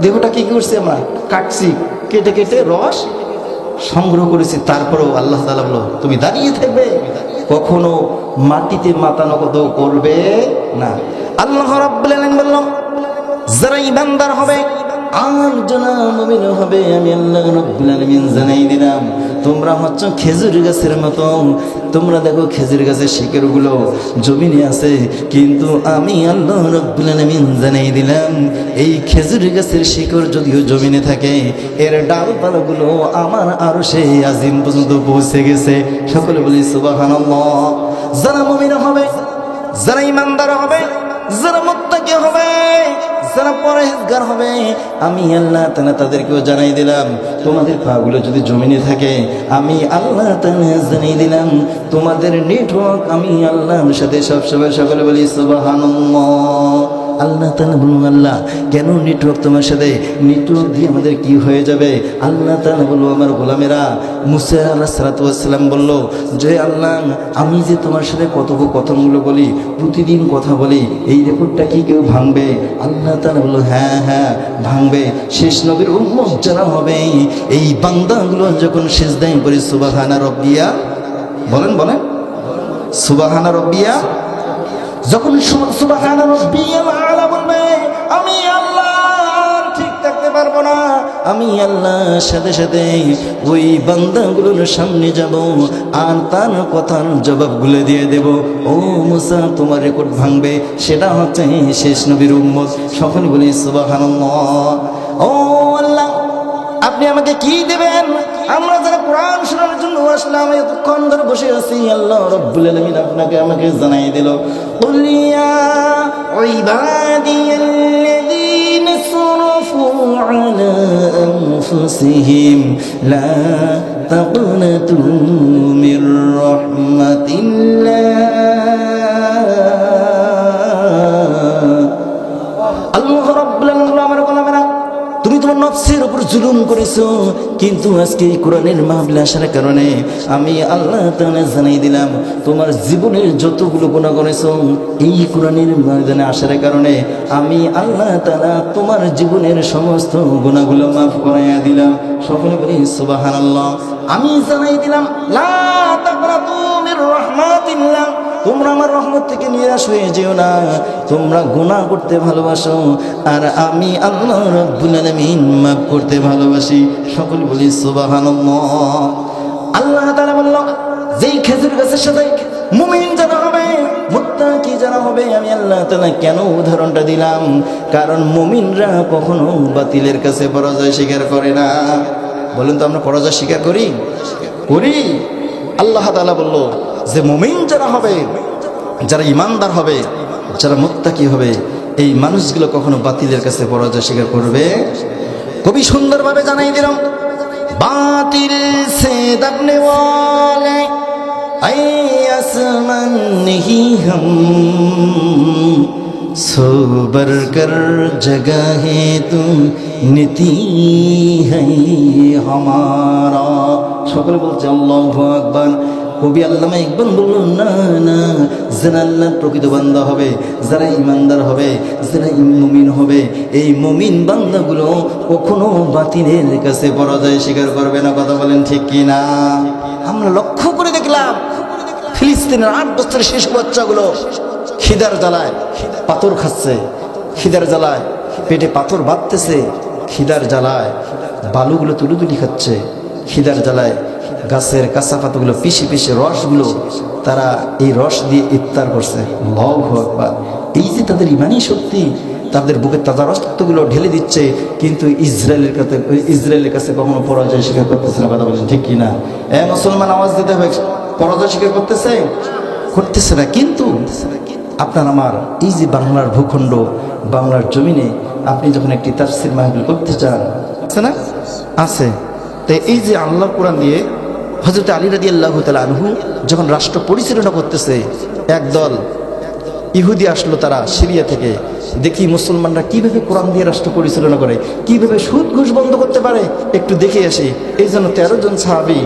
দেহটা কি করছি আমরা কাটছি, কেটে কেটে রস সংগ্রহ করেছি। তারপরেও আল্লাহ তাআলা বলল, তুমি দাঁড়িয়ে থাকবে, কখনো মাটিতে মাথা নত করবে না। আল্লাহ রাব্বুল আলামিন বলল, যারা ঈমানদার হবে আর যারা মুমিন হবে, আমি আল্লাহ রাব্বুল আলামিন জানাই দিলাম, তোমরা হচ্ছে খেজুর গাছের মতো তোমরা দেখো খেজুর গাছের শিকড়গুলো জমিনে আছে, কিন্তু আমি আল্লাহ রাব্বুল আলামিন জানাই দিলাম এই খেজুর গাছের শিকড় যদিও জমিনে থাকে, এর ডালপালাগুলো আমার আরশে আজিম পর্যন্ত পৌঁছে গেছে। সকলে বলি সুবহানাল্লাহ। যারা মুমিন হবে, যারা ইমানদার হবে, যারা মুত্তাকি হবে, যারা পরহেজগার হবে, আমি আল্লাহ তাআলা তাদেরকেও জানাই দিলাম তোমাদের পাগুলো যদি জমিনে থাকে, আমি আল্লাহ তাআলা জানাই দিলাম তোমাদের নেটওয়ার্ক আমি আল্লাহর সাথে সবসময়। সকলে বলি সুবহানাল্লাহ। আল্লাহ তাআলা বলুন, আল্লাহ কেন নেটওয়ার্ক তোমার সাথে? নেটওয়ার্ক দিয়ে আমাদের কি হয়ে যাবে? আল্লাহ তাআলা বলল, আমার গোলামেরা, মুসা আলাইহিস সালাতু ওয়াস সালাম বলল যে আল্লাহ আমি যে তোমার সাথে কথাগুলো বলি, প্রতিদিন কথা বলি, এই রেকর্ডটা কি কেউ ভাঙবে? আল্লাহ তাআলা বলল, হ্যাঁ হ্যাঁ ভাঙবে। শেষ নবীর উম্মত যারা হবে, এই বান্দাগুলো যখন সিজদায় পড়ে সুবহানা রাব্বিয়া বলেন বলেন সুবহানা রাব্বিয়া, যখন সুবহানা রাব্বিয়াল আলা বলবে, আমি আল্লাহ ঠিক থাকতে পারবো না, আমি আল্লাহর সাথে সাথে ওই বান্দাগুলোর সামনে যাব আর তার কথার জবাবগুলো দিয়ে দেব। ও মুসা, তোমার রেকর্ড ভাঙবে, সেটা হচ্ছে শেষ নবীর উম্মত। সকলে বলি সুবহানাল্লাহ। ও আল্লাহ, আপনি আমাকে কি দেবেন? আমরা যারা কোরআন শোনার জন্য আসলাম, এতক্ষণ ধরে বসে আছি, আল্লাহ রাব্বুল আলামিন আপনাকে আমাকে জানাই দিল, কুল ইয়া ইবাদিয়াল্লাযীনা আসরাফু আলা আনফুসিহিম লা তাকনাতু মির রাহমাতিল্লাহ। আল্লাহ রাব্বুল আলামিন আমার গোলামেরা, তুমি তোমার নফসের উপর জুলুম করেছো, কিন্তু আজকে এই কোরআনের মাহফিলে আসার কারণে আমি আল্লাহ তাআলা জানাই দিলাম তোমার জীবনের যতগুলো গুনাহ করেছো, এই কোরআনের ময়দানে আসার কারণে আমি আল্লাহ তাআলা তোমার জীবনের সমস্ত গুনাহগুলো মাফ করাইয়া দিলাম। সকলে বলি সুবহানাল্লাহ। আমি জানাই দিলাম লা তাকনাতু মির রাহমাতিল্লাহ, তোমরা আমার রহমত থেকে নিরাশ হয়ে যেও না। তোমরা গুনাহ করতে ভালোবাসো, আর আমি আল্লাহ রাব্বুল আলামিন মাফ করতে ভালোবাসি। সকলে বলি সুবহানাল্লাহ। আল্লাহ তাআলা বলল, যেই খেজুর গাছের সাথে মুমিন যারা হবে, মুত্তাকি যারা হবে, আমি আল্লাহ তাআলা কেন উদাহরণটা দিলাম? কারণ মুমিনরা কখনো বাতিলের কাছে পরাজয় স্বীকার করে না। বলুন তো, আমরা পরাজয় স্বীকার করি? করি। আল্লাহ তাআলা বলল যে মুমিন যারা হবে, যারা ইমানদার হবে, যারা মুত্তাকি হবে, এই মানুষগুলো কখনো বাতিলের কাছে পরাজয় স্বীকার করবে। কবি সুন্দরভাবে জানাই দিলাম, বাতিল সে দবনে ওয়ালে আই আসমান নেহি হম সোবর কর জগহ হে তুম নীতি হে হামারা। সকলে বলছে আল্লাহু আকবার। কবি আল্লামা ইকবাল বলল, না না, যারা আল্লাহর প্রকৃত বান্দা হবে, যারা ইমানদার হবে, যারা মুমিন হবে, এই মুমিন বান্দাগুলো কখনো বাতিলের কাছে পরাজয় স্বীকার করবে না। কথা বলেন ঠিক কি না? আমরা লক্ষ্য করে দেখলাম ফিলিস্তিনের 8 বছরের শিশু বাচ্চাগুলো খিদার জ্বালায় পাথর খাচ্ছে, খিদার জ্বালায় পেটে পাথর বাঁধতেছে, খিদার জ্বালায় বালুগুলো তুলি খাচ্ছে, খিদার জ্বালায় গাছের কাঁচা পাতাগুলো পিষে পিষে রসগুলো তারা এই রস দিয়ে ইফতার করছে। আল্লাহু আকবার। এই যে তাদের ইমানি শক্তি, তাদের বুকে তাজা রক্তগুলো ঢেলে দিচ্ছে, কিন্তু ইসরায়েলের কাছে কখনো পরাজয় স্বীকার করতেছে না। কথা বলেন ঠিক কিনা? মুসলমান আওয়াজ দিতে হবে, পরাজয় স্বীকার করতেছে না। কিন্তু আপনার আমার এই যে বাংলার ভূখণ্ড, বাংলার জমিনে আপনি যখন একটি তাফসীর মাহফিল করতে চান, আছে না? আছে। তো এই যে আল্লাহর কোরআন দিয়ে হযরত আলী রাদিয়াল্লাহু তাআলা আনহু যখন রাষ্ট্র পরিচালনা করতেছে, একদল ইহুদি আসলো তারা সিরিয়া থেকে। দেখি মুসলমানরা কিভাবে কোরআন দিয়ে রাষ্ট্র পরিচালনা করে, কিভাবে সুদ ঘুষ বন্ধ করতে পারে, একটু দেখে আসি। এই জন্য 13 জন সাহাবী,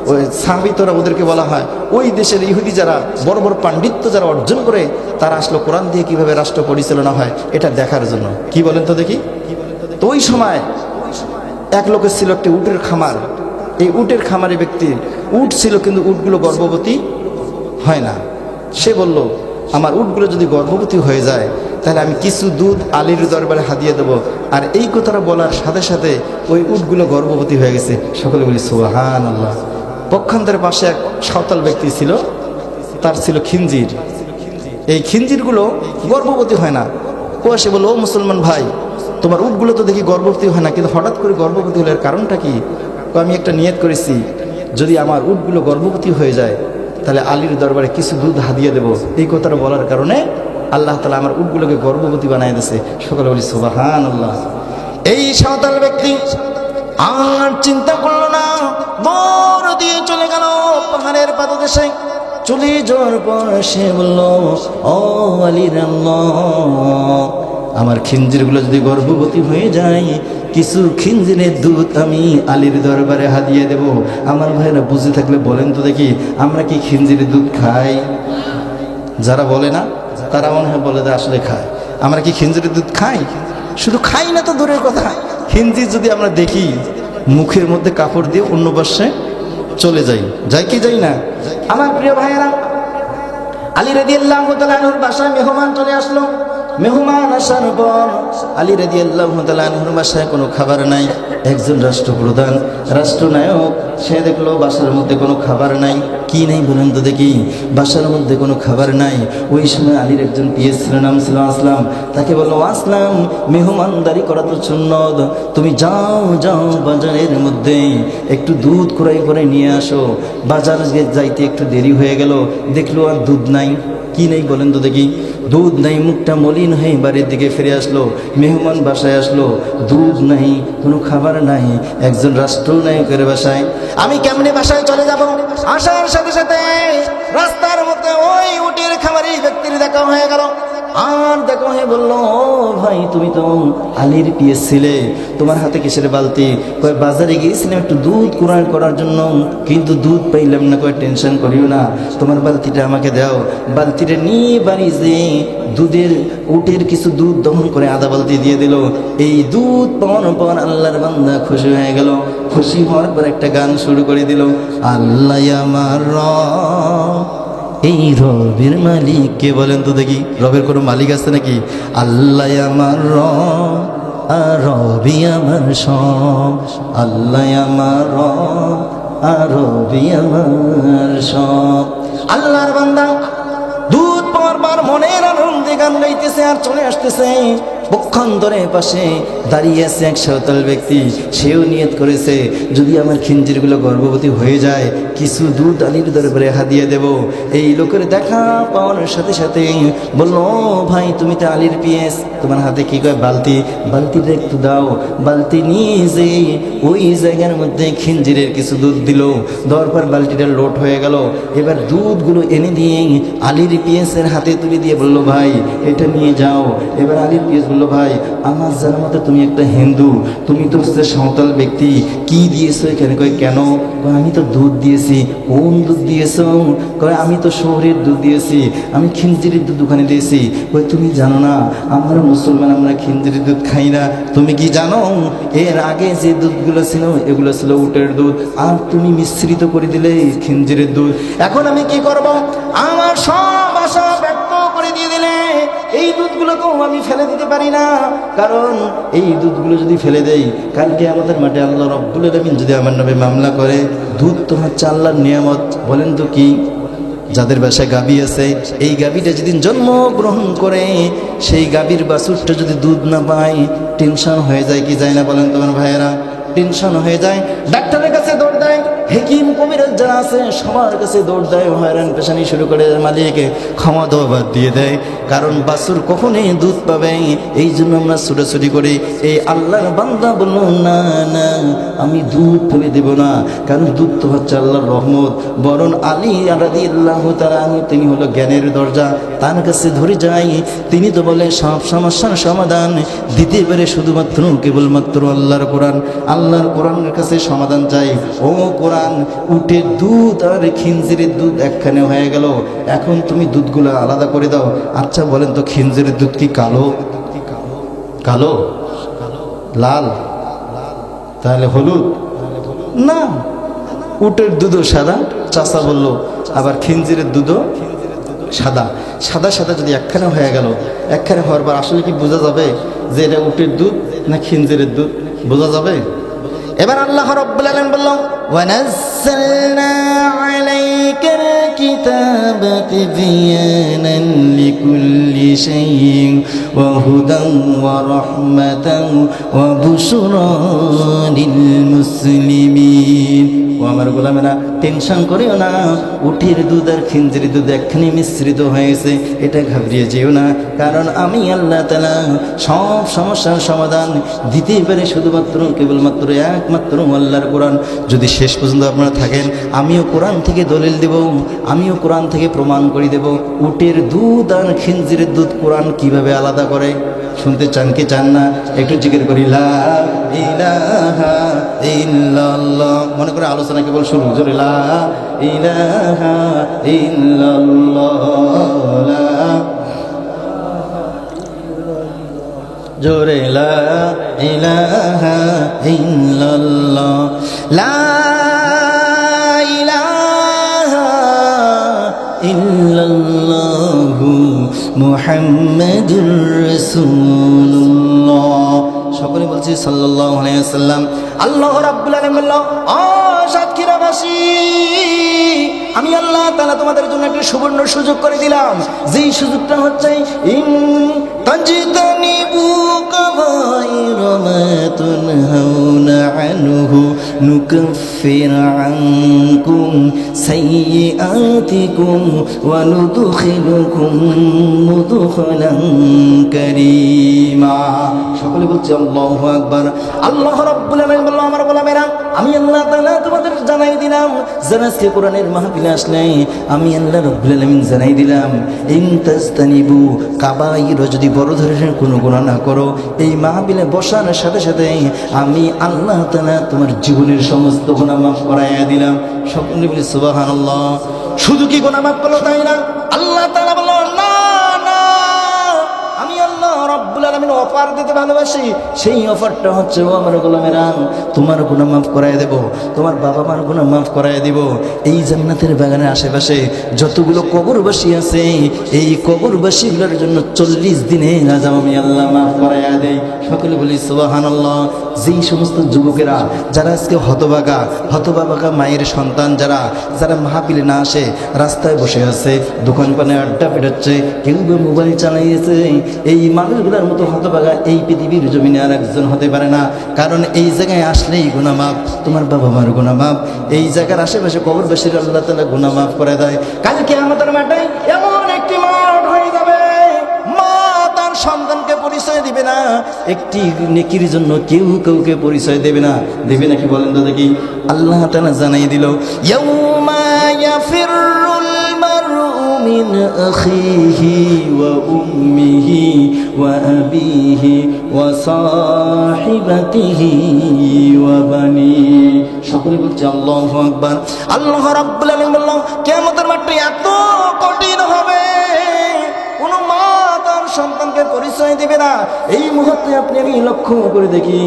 ওই সাহাবী তোরা ওদেরকে বলা হয়, ওই দেশের ইহুদি যারা বড় বড় পাণ্ডিত্য যারা অর্জন করে, তারা আসলো কোরআন দিয়ে কিভাবে রাষ্ট্র পরিচালনা হয় এটা দেখার জন্য। কি বলেন তো দেখি? তো ওই সময় এক লোকের ছিল একটি উটের খামার। এই উটের খামারি ব্যক্তির উট ছিল, কিন্তু উটগুলো গর্ভবতী হয় না। সে বলল, আমার উটগুলো যদি গর্ভবতী হয়ে যায়, তাহলে আমি কিছু দুধ আলীর দরবারে হাদিয়ে দেবো। আর এই কথাটা বলার সাথে সাথে ওই উটগুলো গর্ভবতী হয়ে গেছে। সকলে বলি সুবহানাল্লাহ। পক্ষান্তরের পাশে এক সাঁওতাল ব্যক্তি ছিল, তার ছিল খিঞ্জির। এই খিঞ্জিরগুলো গর্ভবতী হয় না। ও এসে বলল, ও মুসলমান ভাই, তোমার উটগুলো তো দেখি গর্ভবতী হয় না, কিন্তু হঠাৎ করে গর্ভবতী হলে এর কারণটা কি? আমি একটা নিয়ত করেছি, যদি আমার উটগুলো গর্ভবতী হয়ে যায় তাহলে আলীর দরবারে কিছু দুধ হাদিয়ে দেব। এই কথাটা বলার কারণে আল্লাহ তাআলা আমার উটগুলোকে গর্ভবতী বানায় দিয়েছে। সকলে বলি সুবহানাল্লাহ। এই সাঁওতাল ব্যক্তি আর চিন্তা করলো না, দৌড় দিয়ে চলে গেল পাহাড়ের পাদদেশে। চলে যাওয়ার পর সে বলল, ও আলীর আল্লাহ, আমার খিঞ্জিরগুলো যদি গর্ভবতী হয়ে যায়, কিছু খিঞ্জিরের দুধ আমি আলীর দরবারে হাদিয়ে দেব। আমার ভাইরা বুঝে থাকলে বলেন তো দেখি, আমরা কি খিঞ্জিরের দুধ খাই? যারা বলে না তারা মনে হয় বলে যে আসলে খায়। আমরা কি খিঞ্জিরের দুধ খাই? শুধু খাই না তো দূরের কথা, খিঞ্জির যদি আমরা দেখি মুখের মধ্যে কাপড় দিয়ে অন্য পাশে চলে যাই, যাই কি যাই না? আমার প্রিয় ভাইয়েরা, আলী রাদিয়াল্লাহু তাআলা আনহুর বাসায় মেহমান চলে আসলো। মেহমান আসার পর আলী রাদিয়াল্লাহু তাআলা আনহুর বাসায় কোনো খাবার নাই। একজন রাষ্ট্রপ্রধান, রাষ্ট্রনায়ক, সে দেখলো বাসার মধ্যে কোনো খাবার নাই। কি নেই বলেন তো দেখি? বাসার মধ্যে কোনো খাবার নাই। ওই সময় আলীর একজন পিএস ছিল, নাম ছিল আসলাম। তাকে বললো, আসলাম, মেহমানদারি করা তো সুন্নত, তুমি যাও যাও বাজারের মধ্যে একটু দুধ কুড়াই করে নিয়ে আসো। বাজার যাইতে একটু দেরি হয়ে গেল, দেখলো আর দুধ নাই। কি নেই বলেন তো দেখি? দুধ নাই। মুখটা মলিন হয়ে বাড়ির দিকে ফিরে আসলো। মেহমান বাসায় আসলো, দুধ নাই, কোনো খাবার নাই। একজন রাষ্ট্রনায়কের বাসায় আমি কেমনে বাসায় চলে যাব? আসার সাথে সাথে রাস্তার মধ্যে ওই উটের খামারি ব্যক্তির দেখা হয়ে গেল। আর দেখা হয়ে বলল, ও ভাই, তুমি তো আলীর পিএস ছিলে, তোমার হাতে কিসের বালতি? কয় বাজারে গিয়েছিলাম একটু দুধ কুড়াই করার জন্য, কিন্তু দুধ পাইলাম না। কয় টেনশন করিও না, তোমার বালতিটা আমাকে দাও। বালতিটা নিয়ে বাড়ি যে দুধের উটের কিছু দুধ দহন করে আধা বালতি দিয়ে দিল। এই দুধ পাওয়ার পর আল্লাহর বান্দা খুশি হয়ে গেল। খুশি হওয়ার পর একটা গান শুরু করে দিল, আল্লাহ আমার রব, এই রবের মালিক কে বলেন তো দেখি? রবের কোনো মালিক আছে নাকি? আল্লাহ আমার রব, আর রবি আমার সব। আল্লাহ আমার রব, আর রবি আমার সব। আল্লাহর বান্দা দুধ পাওয়ার পর মনের আনন্দে গান গাইতেছে আর চলে আসতেছে। পক্ষান্তরে পাশে দাঁড়িয়ে আছে এক সাঁওতাল ব্যক্তি। সেও নিয়ত করেছে, যদি আমার খিঞ্জিরগুলো গর্ভবতী হয়ে যায়, কিছু দুধ আলীর দরবারে হাদিয়ে দেব। এই লোকের দেখা পাওয়ার সাথে সাথে বললো, ভাই, তুমি তো আলীর পিএস, তোমার হাতে কি কয় বালতি? বালতিটা একটু দাও। বালতি নিয়ে যে ওই জায়গার মধ্যে খিঞ্জিরের কিছু দুধ দিল। দেওয়ার পর বালতিটা লোড হয়ে গেল। এবার দুধগুলো এনে দিয়ে আলীর পিএসের হাতে তুলে দিয়ে বললো, ভাই, এটা নিয়ে যাও। এবার আলীর পিএস বললো, ভাই, আমার জানার মতে তুমি একটা হিন্দু, তুমি তো হচ্ছে সাঁওতাল ব্যক্তি, কি দিয়েছো এখানে? কয় কেন? আমি তো দুধ দিয়েছি। কোন দুধ দিয়েছো? কয় আমি তো শহরের দুধ দিয়েছি, আমি খিঞ্জিরের দুধ ওখানে দিয়েছি। কয় তুমি জানো না, আমরা মুসলমান, আমরা খিঞ্জিরের দুধ খাই না। তুমি কি জানো এর আগে যে দুধগুলো ছিল এগুলো ছিল উটের দুধ, আর তুমি মিশ্রিত করে দিলে খিঞ্জিরের দুধ। এখন আমি কি করব? আমার সব আশা ব্যক্ত করে দিয়ে দিলে এই দুধগুলো তো আমি ফেলে দিতে পারি না, কারণ এই দুধগুলো যদি ফেলে দেই, কালকে আমাদের মাঠে আল্লাহ রব্বুল আলামিন যদি আমার নামে মামলা করে। দুধ তো হচ্ছে আল্লাহর নিয়ামত, বলেন তো কি? যাদের বাসায় গাভী আছে, এই গাভীটা যেদিন জন্মগ্রহণ করে, সেই গাভীর বাছুরটা যদি দুধ না পায়, টেনশন হয়ে যায় কি যায় না বলেন তোমার ভাইয়েরা? টেনশন হয়ে যায়, ডাক্তারের কাছে দৌড় দেয়, হেকিম কবিরাজ যারা আছে সবার কাছে দৌড় দেয়, হয়রান পেশানি শুরু করে, মালিককে ক্ষমা দেওয়া বাদ দিয়ে দেয়। কারণ বাছুর কখনই দুধ পাবে, এই জন্য আমরা ছুটাছুটি করি। এই আল্লাহর বান্দা বলল, না না, আমি দুধ ফেলে দেব না, কারণ দুধ তো হচ্ছে আল্লাহর রহমত। বরং আলী রাদিয়াল্লাহু তাআলা আনহু, তিনি হলো জ্ঞানের দরজা, তার কাছে ধরে যাই। তিনি তো বলে সব সমস্যার সমাধান দিতে পারে শুধুমাত্র কেবলমাত্র আল্লাহর কোরআন। আল্লাহর কোরআনের কাছে সমাধান চাই। ও কোরআন, উটের দুধ আর খিঞ্জিরের দুধ একখানে হয়ে গেল, এখন তুমি দুধগুলো আলাদা করে দাও। আচ্ছা বলেন তো, খিঞ্জিরের দুধ কি কালো? কালো? লাল? তাহলে হলুদ? না, উটের দুধও সাদা। চাচা বলল, আবার খিঞ্জিরের দুধও সাদা। সাদা সাদা যদি একখানে হয়ে গেল, একখানে হওয়ার পর আসলে কি বোঝা যাবে যে এটা উটের দুধ না খিঞ্জিরের দুধ? বোঝা যাবে? এবার আল্লাহ রাব্বুল আলামিন বলল ওয়ানাজ্জালনা আলাইকাল কিতাবা তিবয়ানান লিকুল্লি শাইইন ওয়া হুদান ওয়া রাহমাতান ওয়া বুশরা লিল মুসলিমিন। ও আমার গোলামেরা, টেনশন করিও না, উটের দুধ আর খিঞ্জির দুধ একখানি মিশ্রিত হয়েছে, এটা ঘাবড়িয়ে যেও না, কারণ আমি আল্লাহ তাআলা সব সমস্যার সমাধান দিতেই পারে শুধুমাত্র কেবলমাত্র একমাত্র আল্লাহর কোরআন। যদি শেষ পর্যন্ত আপনারা থাকেন, আমিও কোরআন থেকে দলিল দেব, আমিও কোরআন থেকে প্রমাণ করে দেব উটের দুধ আর খিঞ্জিরের দুধ কোরআন কিভাবে আলাদা করে। শুনতে চান কি চান না? একটু জিকির করি লা ইলাহা ইল্লাল্লাহ, মনে করে আলোচনা কেবল শুরু, জোরে লা ইলাহা ইল্লাল্লাহ, জোরে লা ইলাহা ইল্লাল্লাহ, লা ইলাহা ইল্লাল্লাহু মুহাম্মাদুর রাসূলুল্লাহ। সকলে বলছি সাল্লাল্লাহু আলাইহি ওয়াসাল্লাম। আল্লাহ রাব্বুল আলামিন বলল, ও সাতক্ষীরাবাসী, আমি আল্লাহ তাআলা তোমাদের জন্য একটা সুবর্ণ সুযোগ করে দিলাম। যেই সুযোগটা হচ্ছে ইন তাজতানিবু কাবাইরা মা তুনহাউনা আনহু নুকাফির আনকুম সাইয়্যাতিকুম ওয়া নুদখিলুকুম মুদখালান কারীমা। সকলে বলছে আল্লাহু আকবার। আল্লাহ রাব্বুল আলামিন বলল, আমার গোলামেরা, আমি আল্লাহ তাআলা তোমাদের জানাই দিলাম, যারা আজকে কোরআনের মাহফিলে আসলে আমি আল্লাহ রাব্বুল আলামিন জানাই দিলাম, ইন তাজতানিবু কাবাইরা, যদি বড় ধরনের কোনো গুনাহ না করো, এই মাহফিলে বসার সাথে সাথে আমি আল্লাহ তাআলা তোমার জীবনের সমস্ত গুনাহ মাফ করাইয়া দিলাম। সকলে বলি সুবহানাল্লাহ। শুধু কি গুনাহ মাফ করলো তাই না, আল্লাহ তাআলা বলল, না না, আমি আল্লাহ রাব্বুল আলামিন অফার দিতে ভালোবাসি। সেই অফারটা হচ্ছে, ও আমার গোলামেরা, তোমার গুনাহ মাফ করায় দেব, তোমার বাবা মার গুনাহ মাফ করায় দিব। এই জান্নাতের বাগানের আশেপাশে যতগুলো কবরবাসী আছে, এই কবরবাসীগুলোর জন্য 40 দিনে আযাব আমি আল্লাহ মাফ করাইয়া দেই। সকলে বলি সুবহানাল্লাহ। যেই সমস্ত যুবকেরা যারা আজকে হতভাগা মায়ের সন্তান, যারা মাহফিলে না আসে, রাস্তায় বসে আছে, দোকানপানে আড্ডা পেটাচ্ছে, কেউ বা মোবাইল চালাইয়েছে, এই মানুষগুলোর মতো হতভাগা এই পৃথিবীর জমিনে আর একজন হতে পারে না। কারণ এই জায়গায় আসলেই গুনাহ মাফ, তোমার বাবা মার গুনাহ মাফ, এই জায়গার আশেপাশে কবরবাসীর আল্লাহ তাআলা গুনাহ মাফ করে দেয়। কাল কিয়ামতের মাঠে এমন একটি মাঠ হয়ে যাবে, মা তার সন্তানকে পরিচয় দিবে না, একটি নেকির জন্য কেউ কাউকে পরিচয় দেবে না। দেবে নাকি বলেন তো দেখি? আল্লাহ তাআলা জানাই দিল, ইয়াউমা ইয়াফিরুল মারউ মিন আখিহি ওয়া উম্মিহি ওয়া আবিহি ওয়া সাহিবাতিহি ওয়া বানি। সকলে বলছে আল্লাহু আকবার। আল্লাহ রাব্বুল আলামিন বলল, কিয়ামতের মাঠে এত কঠিন হবে, কোন মা তার সন্তানকে পরিচয় দিবে না। এই মুহূর্তে আপনি আমি লক্ষ্য করে দেখি,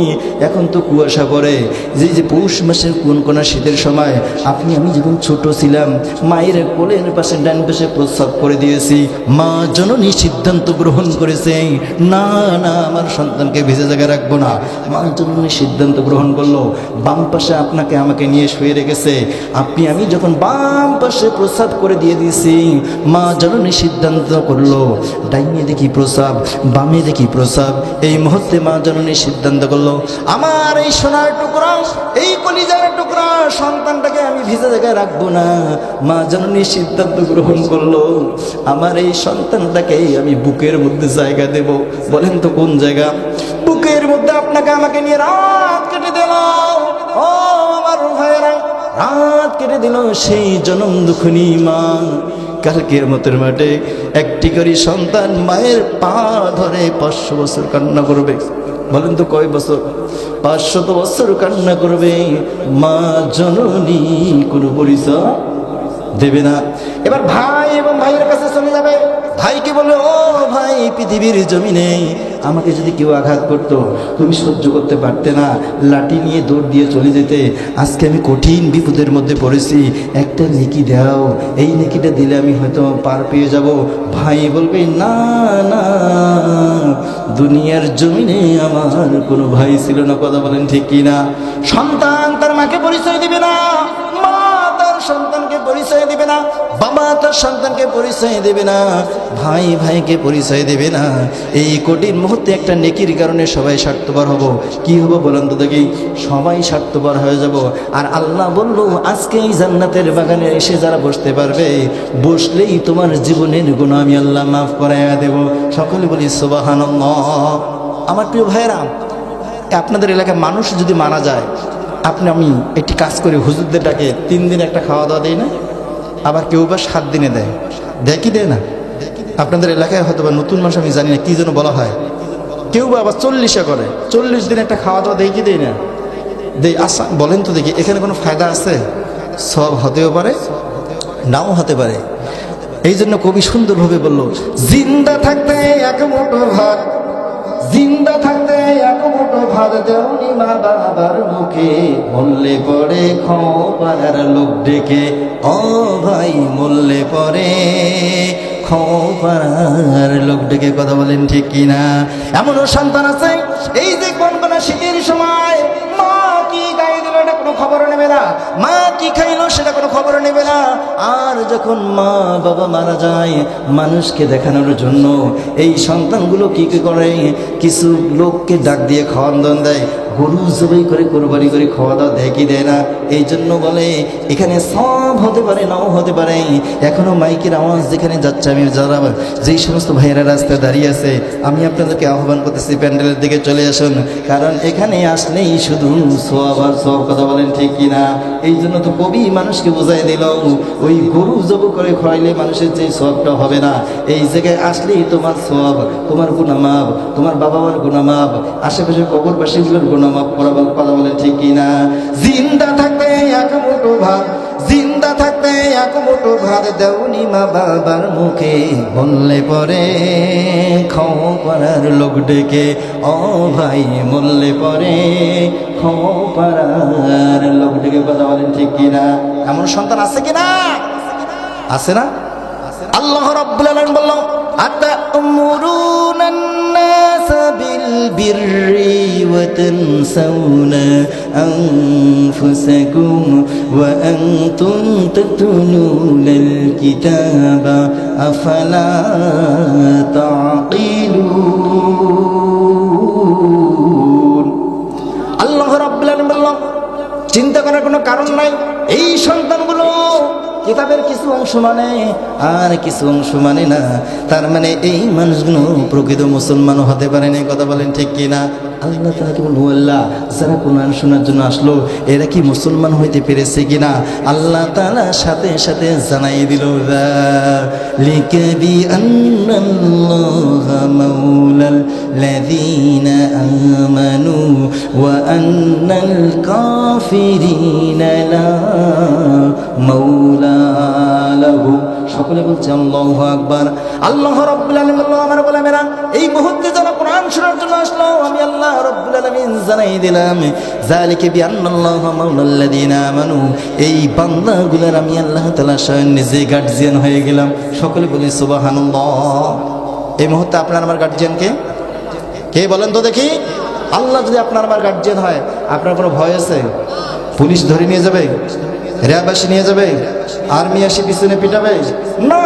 এখন তো কুয়াশা পড়ে, যে পৌষ মাসের কোন শীতের সময় আপনি আমি যখন ছোট ছিলাম, মায়ের কোলের পাশে ডান পাশে প্রস্রাব করে দিয়েছি, মা জননী সিদ্ধান্ত গ্রহণ করেছে, না না, আমার সন্তানকে ভেজে জায়গায় রাখবো না। মা জননী সিদ্ধান্ত গ্রহণ করলো, বাম পাশে আপনাকে আমাকে নিয়ে শুয়ে রেখেছে, আপনি আমি যখন বাম পাশে প্রস্রাব করে দিয়ে দিয়েছি, মা জননী সিদ্ধান্ত করলো, ডাইনে দেখি প্রস্রাব, বামে দেখি প্রস্রাব। এই মুহূর্তে মা জননী সিদ্ধান্ত করলো, আমার এই সোনার টুকরা, এই কলিজার টুকরা সন্তানটাকে আমি ভিজে জায়গায় রাখবো না। মা জননী সিদ্ধান্ত গ্রহণ করলো, আমার এই সন্তানটাকে আমি বুকের মধ্যে জায়গা দেব। বলেন তো কোন জায়গা? বুকের মধ্যে আপনাকে আমাকে নিয়ে রাত কেটে দিল। ও আমার ভাইয়েরা, রাত কেটে দিল সেই জনম দুঃখিনী মা। কালকের মতের মাঠে একটি করে সন্তান মায়ের পা ধরে 500 বছর কান্না করবে। বলেন তো কয় বছর? 500 বছর কান্না করবে। মা জননী কোনো পরিচয় দেবে না। এবার ভাই এবং ভাইয়ের কাছে চলে যাবে, ভাইকে বলবে, ও ভাই, পৃথিবীর জমিনে আমাকে যদি কেউ আঘাত করতো, তুমি সহ্য করতে পারতে না, লাঠি নিয়ে দৌড় দিয়ে চলে যেতে। আজকে আমি কঠিন বিপদের মধ্যে পড়েছি, একটা নেকি দাও, এই নেকিটা দিলে আমি হয়তো পার পেয়ে যাব। ভাই বলবে, না না, দুনিয়ার জমিনে আমার কোনো ভাই ছিল না। কথা বলেন ঠিক কি না? সন্তান তার মাকে পরিচয় দিবে না, মা তার সন্তানকে পরিচয় দিবে না, বাবা তার সন্তানকে পরিচয় দেবে না, ভাই ভাইকে পরিচয় দেবে না। এই কঠিন মুহূর্তে একটা নেকির কারণে সবাই স্বার্থপর হব। কি হবো বলেন তো দেখি? সবাই স্বার্থপর হয়ে যাব। আর আল্লাহ বলল, আজকে এই জান্নাতের বাগানে এসে যারা বসতে পারবে, বসলেই তোমার জীবনের গুনাহ আমি আল্লাহ মাফ করাইয়া দেব। সকলে বলি সুবহানাল্লাহ। আমার প্রিয় ভাইয়েরা, আপনাদের এলাকায় মানুষ যদি মারা যায়, আমি একটি কাজ করি, হুজুরদের ডাকে 3 দিন একটা খাওয়া দাওয়া দেয় না? আবার কেউ বা 7 দিনে দেয়, দেয় কি দেয় না? আপনাদের এলাকায় হয়তো বা নতুন মানুষ, আমি জানি না কি যেন বলা হয়, কেউ বা আবার 40 করে, 40 দিন একটা খাওয়া দাওয়া দেয় কি দেয় না? দেয়। আচ্ছা বলেন তো দেখি, এখানে কোনো ফায়দা আছে? সব হতেও পারে, নাও হতে পারে। এই জন্য কবি সুন্দরভাবে বলল, জিন্দা থাকতে এক মুঠো ভাত, জিন্দা থাকতে এক মুঠো ভাত দেওনি মা বাবার মুখে, মরলে পরে খোপার লোক ডেকে। ও ভাই, মরলে পরে খোপার লোক ডেকে। কথা বলেন ঠিক কিনা? এমনও সন্তান আছে, এই যে কোন শীতের সময় মা কি গায়ে দিল এটা কোনো খবর নেবে না, মা কি খাইলো সেটা কোনো খবর নেবে না। আর যখন মা বাবা মারা যায়, মানুষকে দেখানোর জন্য এই সন্তানগুলো কি করে, কিছু লোককে ডাক দিয়ে খাওয়ান দাওয়ান দেয়, গরু জবাই করে কোরবানি করে খাওয়া দাওয়া দেয় কি দেয় না? এই জন্য বলে, এখানে সব হতে পারে, নাও হতে পারে। এখনো মাইকের আওয়াজ যেখানে যাচ্ছে, আমি যারা যেই সমস্ত ভাইয়েরা রাস্তায় দাঁড়িয়ে আছে, আমি আপনাদেরকে আহ্বান করতেছি, প্যান্ডেলের দিকে চলে আসুন, কারণ এখানে আসলেই শুধু সওয়াব আর সওয়াব। কথা বলেন ঠিক কিনা? এই জন্য তো কবি মানুষকে বোঝাই দিল, ওই গরু জব করে খাওয়াইলে মানুষের যে সওয়াবটা হবে না, এই জায়গায় আসলেই তোমার সওয়াব, তোমার গুনাহ মাফ, তোমার বাবা মার গুনাহ মাফ, আশেপাশে কবরবাসীগুলোর গুনাহ মাফ করা। কথা বলেন ঠিক কিনা? জিন্দা থাকতে এক মুঠো ভাত, জিন্দা থাকতে এক মুঠো ভাত দেওনি মা বাবার মুখে, বললে পরে খোপার লোক ডেকে। ও ভাই, মরলে পরে খোপার লোক ডেকে। কথা বলেন ঠিক কিনা? এমন সন্তান আছে কিনা? আছে না? আল্লাহ রাব্বুল আলামিন বলল, আতা'মুরুনান নাসা বিল বিররি ওয়া তানসাউনা আনফুসাকুম ওয়া আনতুম তাতলুনাল কিতাবা আফালা তা'কিলুন। আল্লাহ রাব্বুল আলামিন বলল, চিন্তা করার কোনো কারণ নাই, এই সন্তানগুলো কিতাবের কিছু অংশ মানে আর কিছু অংশ মানে না। তার মানে এই মানুষগুলো প্রকৃত মুসলমান হতে পারে না। কথা বলেন ঠিক কিনা? আল্লাহ তাআলা কি বলল, আল্লাহ যারা কোরআন শোনার জন্য আসলো, এরা কি মুসলমান হইতে পেরেছে কিনা? আল্লাহ তাআলা সাথে সাথে জানাই দিল, যালিকা বিআন্নাল্লাহা মাওলাল লাযীনা আমানু ওয়া আন্নাল কাফিরিনা লা মাওলা লাহুম। সকলে বলছে আল্লাহু আকবার। আল্লাহ রাব্বুল আলামিন বলল, আমার গোলামেরা, এই মুহূর্তে যারা কোরআন শোনার জন্য আসলো, আমি আল্লাহ রাব্বুল আলামিন জানাই দিলাম, যালিকা বিআন্নাল্লাহা মাওলাল লাযীনা আমানু, এই বান্দাগুলোর আমি আল্লাহ তাআলা স্বয়ং নিজে গার্জিয়ান হয়ে গেলাম। সকলে বলি সুবহানাল্লাহ। এই মুহূর্তে আপনার আমার গার্জিয়ান কে? কে বলেন তো দেখি? আল্লাহ যদি আপনার আমার গার্জিয়ান হয়, আপনার কোনো ভয় আছে? পুলিশ ধরে নিয়ে যাবে? র্যাব এসে নিয়ে যাবে? আর্মি এসে পিছনে পিটাবে? না।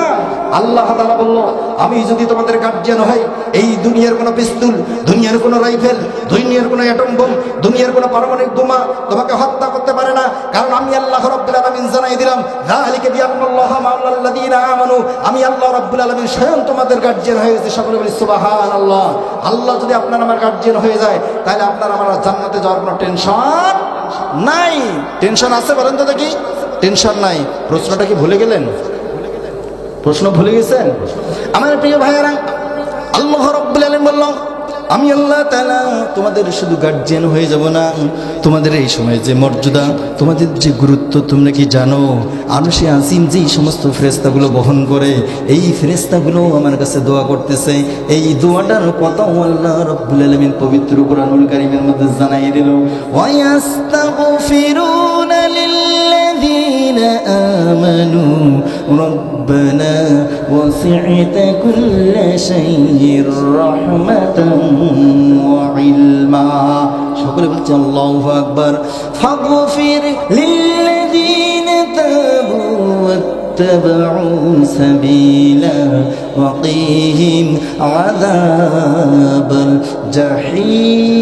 আল্লাহ তাআলা বলল, আমি যদি তোমাদের গার্জিয়ান হই, এই দুনিয়ার কোনো পিস্তল, দুনিয়ার কোনো রাইফেল, দুনিয়ার কোনো অ্যাটম বোম, দুনিয়ার কোনো পারমাণবিক বোমা তোমাকে হত্যা করতে পারে না। কারণ আমি আল্লাহ রাব্বুল আলামিন জানাই দিলাম, যালিকা বিআন্নাল্লাহা মাওলাল লাযীনা আমানু, আমি আল্লাহ রাব্বুল আলামিন স্বয়ং তোমাদের গার্জিয়ান হয়ে গেছি। সকলে বলি সুবহানাল্লাহ। আল্লাহ যদি আপনার আমার গার্জিয়ান হয়ে যায়, তাহলে আপনার আমার জান্নাতে যাওয়ার কোনো টেনশন নাই। টেনশন আছে বলেন তো দেখি? টেনশন নাই। প্রশ্নটা কি ভুলে গেলেন? প্রশ্ন ভুলে গেছেন? আমার প্রিয় ভাইয়েরা, আল্লাহ রাব্বুল আলামিন বলল, আমি আল্লাহ তাআলা তোমাদের শুধু গার্জিয়ান হয়ে যাব না, তোমাদের এই সময়ে যে মর্যাদা, তোমাদের যে গুরুত্ব তোমরা কি জানো? আরশে আজিম যেই সমস্ত ফেরেশতাগুলো বহন করে, এই ফেরেশতাগুলো আমার কাছে দোয়া করতেছে। এই দোয়াটার কথাও আল্লাহ রাব্বুল আলামিন পবিত্র কোরআনুল কারীমের মধ্যে জানাই দিল, ওয়া ইয়াস্তাগফিরুনা লিল্লাযীনা আমানু রব্বানা ওয়াসি'তা কুল্লা শাইইন রাহমাতান ওয়া ইলমা। সকলে বলছে আল্লাহু আকবার। ফাগফির লিল্লাযীনা তাবু ওয়াত্তাবাউ সাবিলা ওয়া কিহিম আযাবাল জাহিম।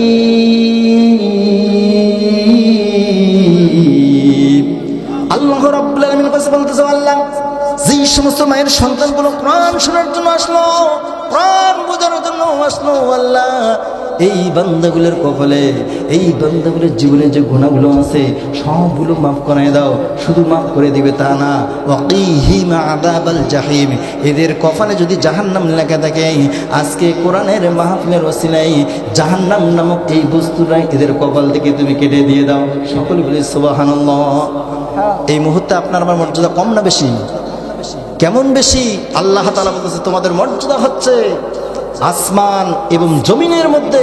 আল্লাহ রাব্বুল আলামিনের কাছে বলতেছে, আল্লাহ যে সমস্ত মায়ের সন্তানগুলো কোরআন শোনার জন্য আসলো, কোরআন বোঝার জন্য আসলো, আল্লাহ এই বান্দাগুলোর কপালে, এই বান্দাগুলোর জীবনে যে গুনাহগুলো আছে সবগুলো মাফ করে দাও। শুধু মাফ করে দিবে তা না, ওয়াকিহিম আযাবাল জাহিম, এদের কপালে যদি জাহান্নাম লেখা থাকে, আজকে কোরআনের মাহফিলের ওসিলায় জাহান্নাম নামক এই বস্তুটাই এদের কপাল থেকে তুমি কেটে দিয়ে দাও। সকলে বলি সুবহানাল্লাহ। এই মুহূর্তে আপনার আমার মর্যাদা কম না বেশি? কেমন বেশি? আল্লাহ তাআলা বলতেছে তোমাদের মর্যাদা হচ্ছে আসমান এবং জমিনের মধ্যে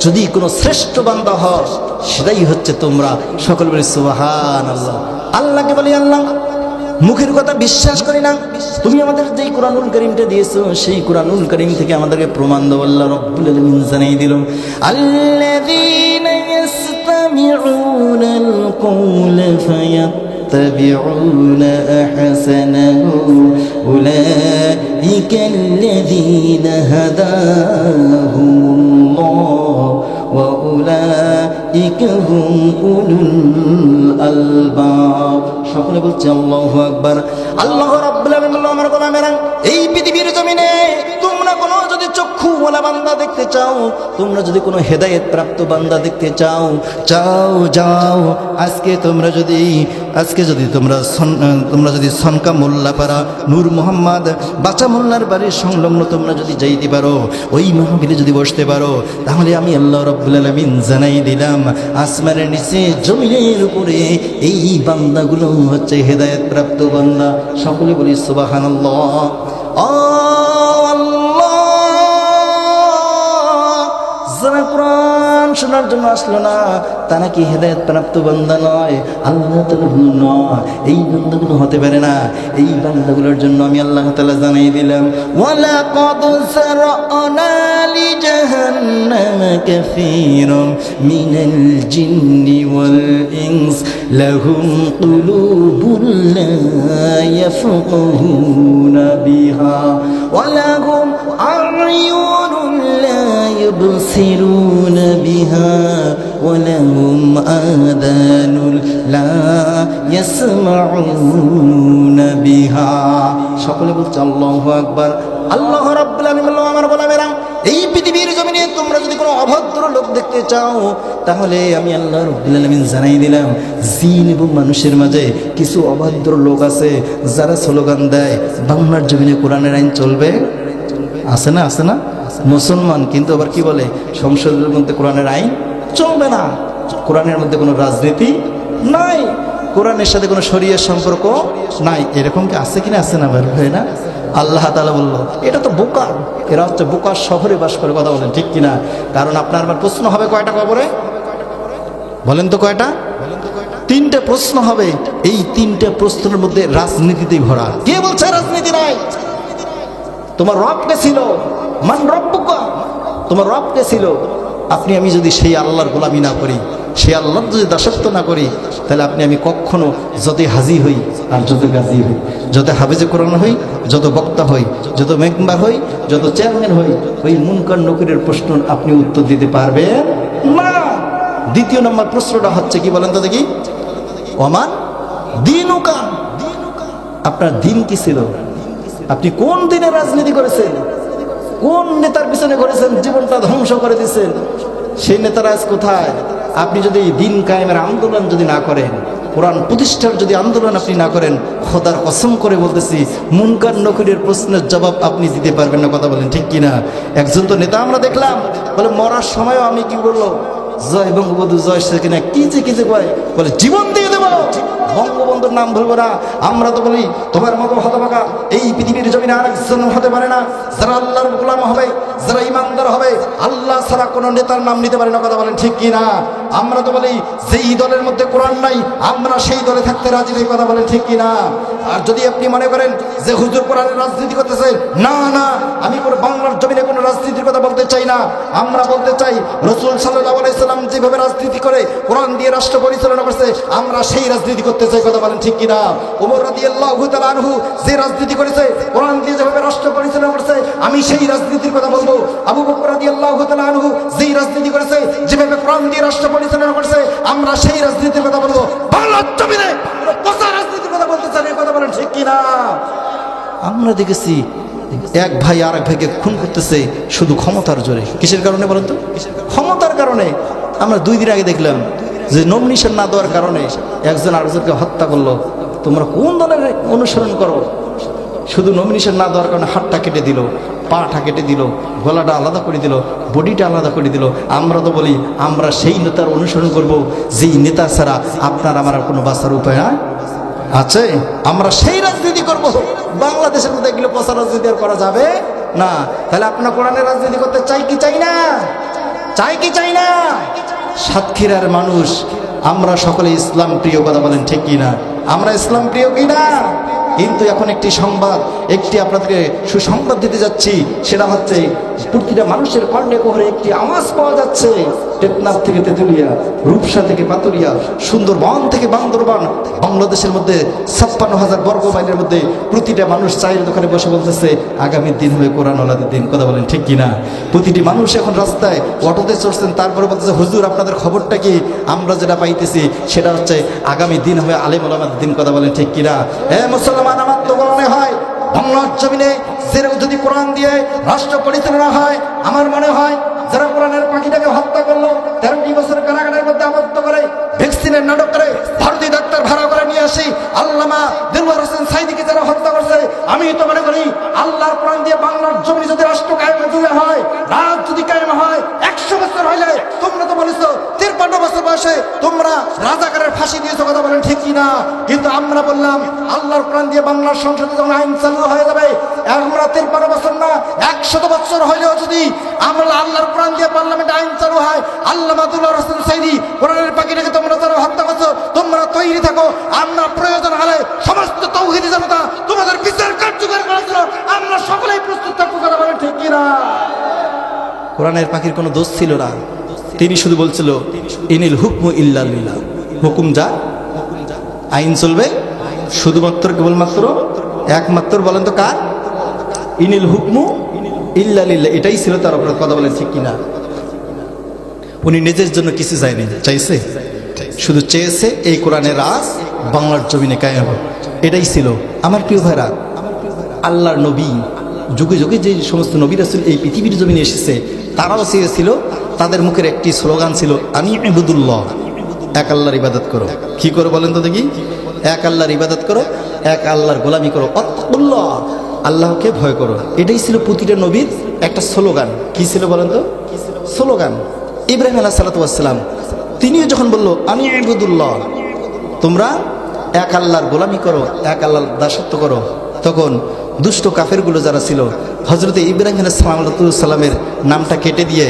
যদি কোনো শ্রেষ্ঠ বান্দা হয় সেটাই হচ্ছে তোমরা। সকল বলি সুবহানাল্লাহ। আল্লাহকে বলি, আল্লাহ মুখের কথা বিশ্বাস করি না, তুমি আমাদের যেই কোরআনুল কারীমটা দিয়েছো সেই কোরআনুল কারীম থেকে আমাদেরকে প্রমাণ দাও। আল্লাহ রাব্বুল আলামিন জানিয়ে দিল, আল্লাযীনা ইয়াসতামিউনাল কওলা فيتبعون أحسنه أولئك الذين هداهم الله وأولئك هم أولو الألباب। সকলে বলছে আল্লাহু আকবার। আল্লাহ রাব্বুল আলামিন বলল, আমার গোলামেরা, এই পৃথিবীর জমিনে তোমরা কোনো যদি চক্ষুওয়ালা বান্দা দেখতে চাও, তোমরা যদি কোনো হেদায়েত প্রাপ্ত বান্দা দেখতে চাও, যাও আজকে যদি তোমরা যদি সনকা মোল্লাপাড়া নূর মোহাম্মদ বাচ্চা মোল্লার বাড়ির সংলগ্ন তোমরা যদি যাইতে পারো, ওই মাহফিলে যদি বসতে পারো, তাহলে আমি আল্লাহ রাব্বুল আলামিন জানাই দিলাম আসমানের নিচে জমিনের উপরে এই বান্দাগুলো হচ্ছে হেদায়েত প্রাপ্ত বান্দা। সকলে বলি সুবহানাল্লাহ। যারা কোরআন শোনার জন্য আসলো না তারা কি হেদায়েত প্রাপ্ত বান্দা নয়? আল্লাহ তাআলা নয়, এই বান্দাগুলো হতে পারে না। এই বান্দাগুলোর জন্য আমি আল্লাহ তাআলা জানাই দিলাম, ওয়ালাকাদ সারানা লিজাহান্নামা কাসীরাম মিনাল জিন্নি ওয়াল ইনস লাহুম কুলুবুন লা ইয়াফকাহুনা বিহা ওয়া লাহুম আ'য়ুনুন লা يبصرون بها ولهم آذان لا يسمعون بها। সকলে বলছে আল্লাহু আকবার। আল্লাহ রাব্বুল আলামিন বলল, আমার গোলামেরা, এই পৃথিবীর জমিনে তোমরা যদি কোনো অভদ্র লোক দেখতে চাও, তাহলে আমি আল্লাহ রাব্বুল আলামিন জানাই দিলাম জিন এবং মানুষের মাঝে কিছু অভদ্র লোক আছে যারা স্লোগান দেয় বাংলার জমিনে কোরআনের আইন চলবে। আছে না? আছে না? মুসলমান, কিন্তু আবার কি বলে সংসদের মধ্যে কোরআনের আইন চলবে না, কোরআনের মধ্যে কোনো রাজনীতি নাই, কোরআনের সাথে কোনো শরীয়তের সম্পর্ক নাই। এরকম কি আছে কিনা? আছে না ভাই না? আল্লাহ তাআলা বলল, এটা তো বোকা, এরা হচ্ছে বোকা শহরে বাস করে। কথা বলেন ঠিক কিনা? কারণ আপনার আমার প্রশ্ন হবে কয়টা কবরে? বলেন তো কয়টা? তিনটে প্রশ্ন হবে। এই তিনটে প্রশ্নের মধ্যে রাজনীতিতেই ভরা। কে বলছে রাজনীতি নাই? তোমার রব কে ছিল? মান রব্বুকা, তোমার রব কে ছিল? আপনি আমি যদি সেই আল্লাহর গোলামি না করি, সেই আল্লাহর যদি দাসত্ব না করি, তাহলে আপনি আমি কখনো যতই হাজি হই আর যত গাজী হই, যত হাফেজে কোরআন হই, যত বক্তা হই, যত মেম্বার হই, যত চেয়ারম্যান হই, ওই মুনকার নকিরের প্রশ্ন আপনি উত্তর দিতে পারবেন না। দ্বিতীয় নম্বর প্রশ্নটা হচ্ছে কি বলেন তো দেখি, ওমান দিনুকা, আপনার দিন কি ছিল? আপনি কোন দিনে রাজনীতি করেছেন? কোন নেতার পিছনে করেছেন? জীবনটা ধ্বংস করে দিয়েছেন। সেই নেতারা আজ কোথায়? আপনি যদি দিন কায়েমের আন্দোলন যদি না করেন, কোরআন প্রতিষ্ঠার যদি আন্দোলন আপনি না করেন, খোদার কসম করে বলতেছি মুনকার নকিরের প্রশ্নের জবাব আপনি দিতে পারবেন না। কথা বলেন ঠিক কিনা? একজন তো নেতা আমরা দেখলাম বলে মরার সময়ও আমি কি বললো, জয় বঙ্গবন্ধু জয়, সে কিনা কি যে কয়, বলে জীবন দিয়ে দেবো, বঙ্গবন্ধুর নাম বলবো না। আমরা তো বলি তোমার মতো হতভাগা এই পৃথিবীর জমিনে আরেকজন হতে পারে না। যারা আল্লাহর গোলাম হবে, যারা ইমানদার হবে, আল্লাহ ছাড়া কোনো নেতার নাম নিতে পারে না। কথা বলেন ঠিক কি না? আমরা তো বলি যেই দলের মধ্যে কোরআন নাই আমরা সেই দলে থাকতে রাজি নেই। কথা বলেন ঠিক কি না? আর যদি আপনি মনে করেন যে হুজুর কোরআনের রাজনীতি করতেছে, না না, আমি কোনো বাংলার জমিনে কোনো রাজনীতির কথা বলতে চাই না। আমরা বলতে চাই রাসূল সাল্লাল্লাহু আলাইহি সাল্লাম যেভাবে রাজনীতি করে কোরআন দিয়ে রাষ্ট্র পরিচালনা করছে, আমরা সেই রাজনীতি করতে চাই। কথা বলেন ঠিক কিনা? ওমর রাদিয়াল্লাহু তাআলা আনহু যে রাজনীতি করেছে, কোরআন দিয়ে যেভাবে রাষ্ট্র পরিচালনা করছে, আমি সেই রাজনীতির কথা বলবো। আবু বকর রাদিয়াল্লাহু তাআলা আনহু যেই রাজনীতি করেছে, যেভাবে কোরআন দিয়ে রাষ্ট্র পরিচালনা করছে, আমরা সেই রাজনীতির কথা বলবো। বাংলার জমিনে পচা রাজনীতির কথা বলতে চাই। কথা বলেন ঠিক কিনা? আমরা দেখেছি এক ভাই আর এক ভাইকে খুন করতেছে শুধু ক্ষমতার জোরে। কিসের কারণে বলেন তো? ক্ষমতার কারণে। আমরা 2 দিন আগে দেখলাম যে নমিনেশন না দেওয়ার কারণে একজন আরেকজনকে হত্যা করলো। তোমরা কোন দলের অনুসরণ করো? শুধু নমিনেশন না দেওয়ার কারণে হাতটা কেটে দিল, পাটা কেটে দিল, গলাটা আলাদা করে দিল, বডিটা আলাদা করে দিল। আমরা তো বলি আমরা সেই নেতার অনুসরণ করব যেই নেতা ছাড়া আপনার আমার আর কোনো বাঁচার উপায় আছে। আমরা সেই রাজনীতি করব। বাংলাদেশের মধ্যে এগুলো পচা রাজনীতি আর করা যাবে না। তাহলে আপনার কোরআনের রাজনীতি করতে চাই কি চাই না? চাই কি চাই না? সাতক্ষীরার মানুষ আমরা সকলে ইসলাম প্রিয়। কথা বলেন ঠিক কিনা? আমরা ইসলাম প্রিয় কিনা? কিন্তু এখন একটি সংবাদ, একটি আপনাদেরকে সুসংবাদ দিতে যাচ্ছি। সেটা হচ্ছে প্রতিটা মানুষের কর্ণে কোহরে একটি আওয়াজ পাওয়া যাচ্ছে। টেকনাফ থেকে তেঁতুলিয়া, রূপসা থেকে পাতুরিয়া, সুন্দরবন থেকে বান্দরবান, বাংলাদেশের মধ্যে 56,000 বর্গ মাইলের মধ্যে প্রতিটা মানুষ চায়ের দোকানে বসে বলতেছে আগামীর দিন হবে কোরআন ওয়ালাদের দিন। কথা বলেন ঠিক কিনা? প্রতিটি মানুষ এখন রাস্তায় অটোতে চড়ছেন, তারপরে বলতেছে হুজুর আপনাদের খবরটা কি? আমরা যেটা পাইতেছি সেটা হচ্ছে আগামী দিন হবে আলেম ওলামাদের দিন। কথা বলেন ঠিক কিনা? মুসলমান, আমার তো মনে হয় বাংলার জমিনে যদি কোরআন দিয়ে রাষ্ট্র পরিচালনা হয়, আমার মনে হয় যারা কোরআনের পাখিটাকে হত্যা করলো, 13টি বছর কারাগারের মধ্যে আবদ্ধ করে ভ্যাকসিনের নাটক করে ভারতীয় ডাক্তার ভাড়া করে নিয়ে আসি আল্লামা দেলোয়ার হোসেন সাইদিকে যারা হত্যা করছে, আমি তো মনে করি আল্লাহর কোরআন দিয়ে বাংলার জমিনে যদি রাষ্ট্র কায়েম হয়, রাত যদি কায়েম হয়, 100 বছর হইলে তোমরা তো বলেছো 53 বছর বয়সে তোমরা রাজাকারের ফাঁসি দিয়েছো। কথা বলেন ঠিক কিনা? কিন্তু আমরা বললাম আল্লাহর কোরআন দিয়ে বাংলার সংসদে যখন আইন চালু হয়ে যাবে, আমরা 53 বছর না 100 বছর হইলেও যদি আমরা আল্লাহর কোরআন দিয়ে পার্লামেন্টে আইন চালু হয়, আল্লামা দেলোয়ার হোসেন সাইদি কোরআনের পাখিটাকে তোমরা যারা হত্যা করছো, তোমরা তৈরি থাকো। আমরা প্রয়োজন হলে সমস্ত তাওহীদি জনতা তোমাদের বিচার কার্যকর করার জন্য আমরা সকলেই প্রস্তুত থাকবো। কথা বলেন ঠিক কিনা? কোরআনের পাখির কোনো দোষ ছিল না। তিনি শুধু বলছিল ইনিল হুকমু ইল্লা লিল্লাহ, হুকুম যা, আইন চলবে শুধুমাত্র কেবলমাত্র একমাত্র বলেন তো কার? ইনিল হুকমু ইল্লা লিল্লাহ, এটাই ছিল তার অপরাধ। কথা বলেন ঠিক কিনা? উনি নিজের জন্য কিছু চাইনি, চাইছে শুধু চেয়েছে এই কোরআনের রাজ বাংলার জমিনে কায়েম হবে। এটাই ছিল। আমার প্রিয় ভাইরা, আল্লাহর নবী যুগে যুগে যে সমস্ত নবী রাসূল এই পৃথিবীর জমিনে এসেছে, তারাও চেয়েছিল, তাদের মুখের একটি স্লোগান ছিল আনি ইবুদুল্লাহ, এক আল্লাহর ইবাদত করো। কি করে বলেন তো দেখি? এক আল্লাহর ইবাদত করো, এক আল্লাহর গোলামি করো, আল্লাহ, আল্লাহকে ভয় করো। এটাই ছিল প্রতিটা নবীর একটা স্লোগান। কি ছিল বলেন তো? স্লোগান। ইব্রাহিম আলাইহিস সালাতু ওয়াস সালাম তিনিও যখন বলল আনি ইবুদুল্লাহ, তোমরা এক আল্লাহর গোলামি করো, এক আল্লাহর দাসত্ব করো, তখন দুষ্ট কাফেরগুলো যারা ছিল হযরতে ইব্রাহিম আলাইহিস সালামের নামটা কেটে দিয়ে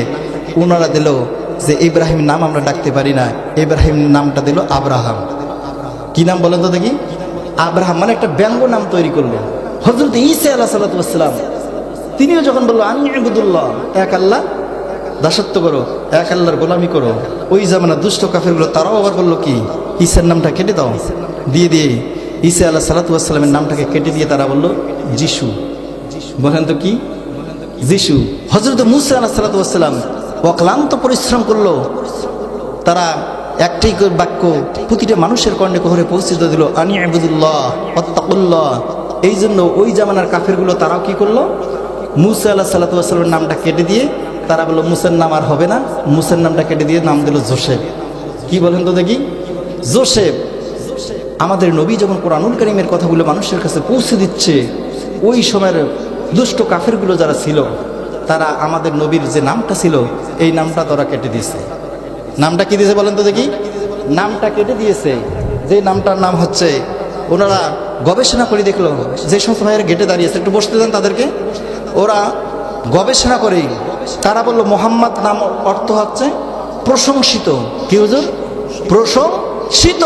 ওনারা দিল যে ইব্রাহিম নাম আমরা ডাকতে পারি না, ইব্রাহিম নামটা দিল আব্রাহাম। কি নাম বলেন তো দেখি? আব্রাহাম, মানে একটা ব্যঙ্গ নাম তৈরি করলো। হযরত ঈসা আলাইহিস সালাম তিনিও যখন বললো আনি ইবুদুল্লাহ, এক আল্লাহ দাসত্ব করো, এক আল্লাহর গোলামি করো, ওই জামানা দুষ্ট কাফেরগুলো তারাও আবার বললো কি ঈসার নামটা কেটে দাও, দিয়ে দিয়ে ঈসা আলাইহিস সালামের নামটাকে কেটে দিয়ে তারা বললো যিশু। বলেন তো কি? যিশু। হযরত মুসা আলাইহিস সালাম অক্লান্ত পরিশ্রম করলো, তারা একটাই বাক্য প্রতিটা মানুষের কর্ণে কোহরে পৌঁছে দিল আনি ইবুদুল্লাহ ওয়াত্তাকুল্লাহ। এই জন্য ওই জামানার কাফেরগুলো তারাও কি করলো? মুসা আলাইহিস সালামের নামটা কেটে দিয়ে তারা বললো মুসার নাম আর হবে না, মুসার নামটা কেটে দিয়ে নাম দিল জোসেফ। কি বলেন তো দেখি? জোসেফ। আমাদের নবী যখন কোরআনুল কারীমের কথাগুলো মানুষের কাছে পৌঁছে দিচ্ছে, ওই সময়ের দুষ্ট কাফেরগুলো যারা ছিল তারা আমাদের নবীর যে নামটা ছিল এই নামটা তারা কেটে দিয়েছে। নামটা কি দিয়েছে বলেন তো দেখি? নামটা কেটে দিয়েছে। যে নামটার নাম হচ্ছে, ওনারা গবেষণা করে দেখলো, যে সমস্ত ভাইয়ের গেটে দাঁড়িয়েছে একটু বসতে দেন তাদেরকে, ওরা গবেষণা করে তারা বললো মোহাম্মদ নাম অর্থ হচ্ছে প্রশংসিত। কি হুজুর? প্রশংসিত।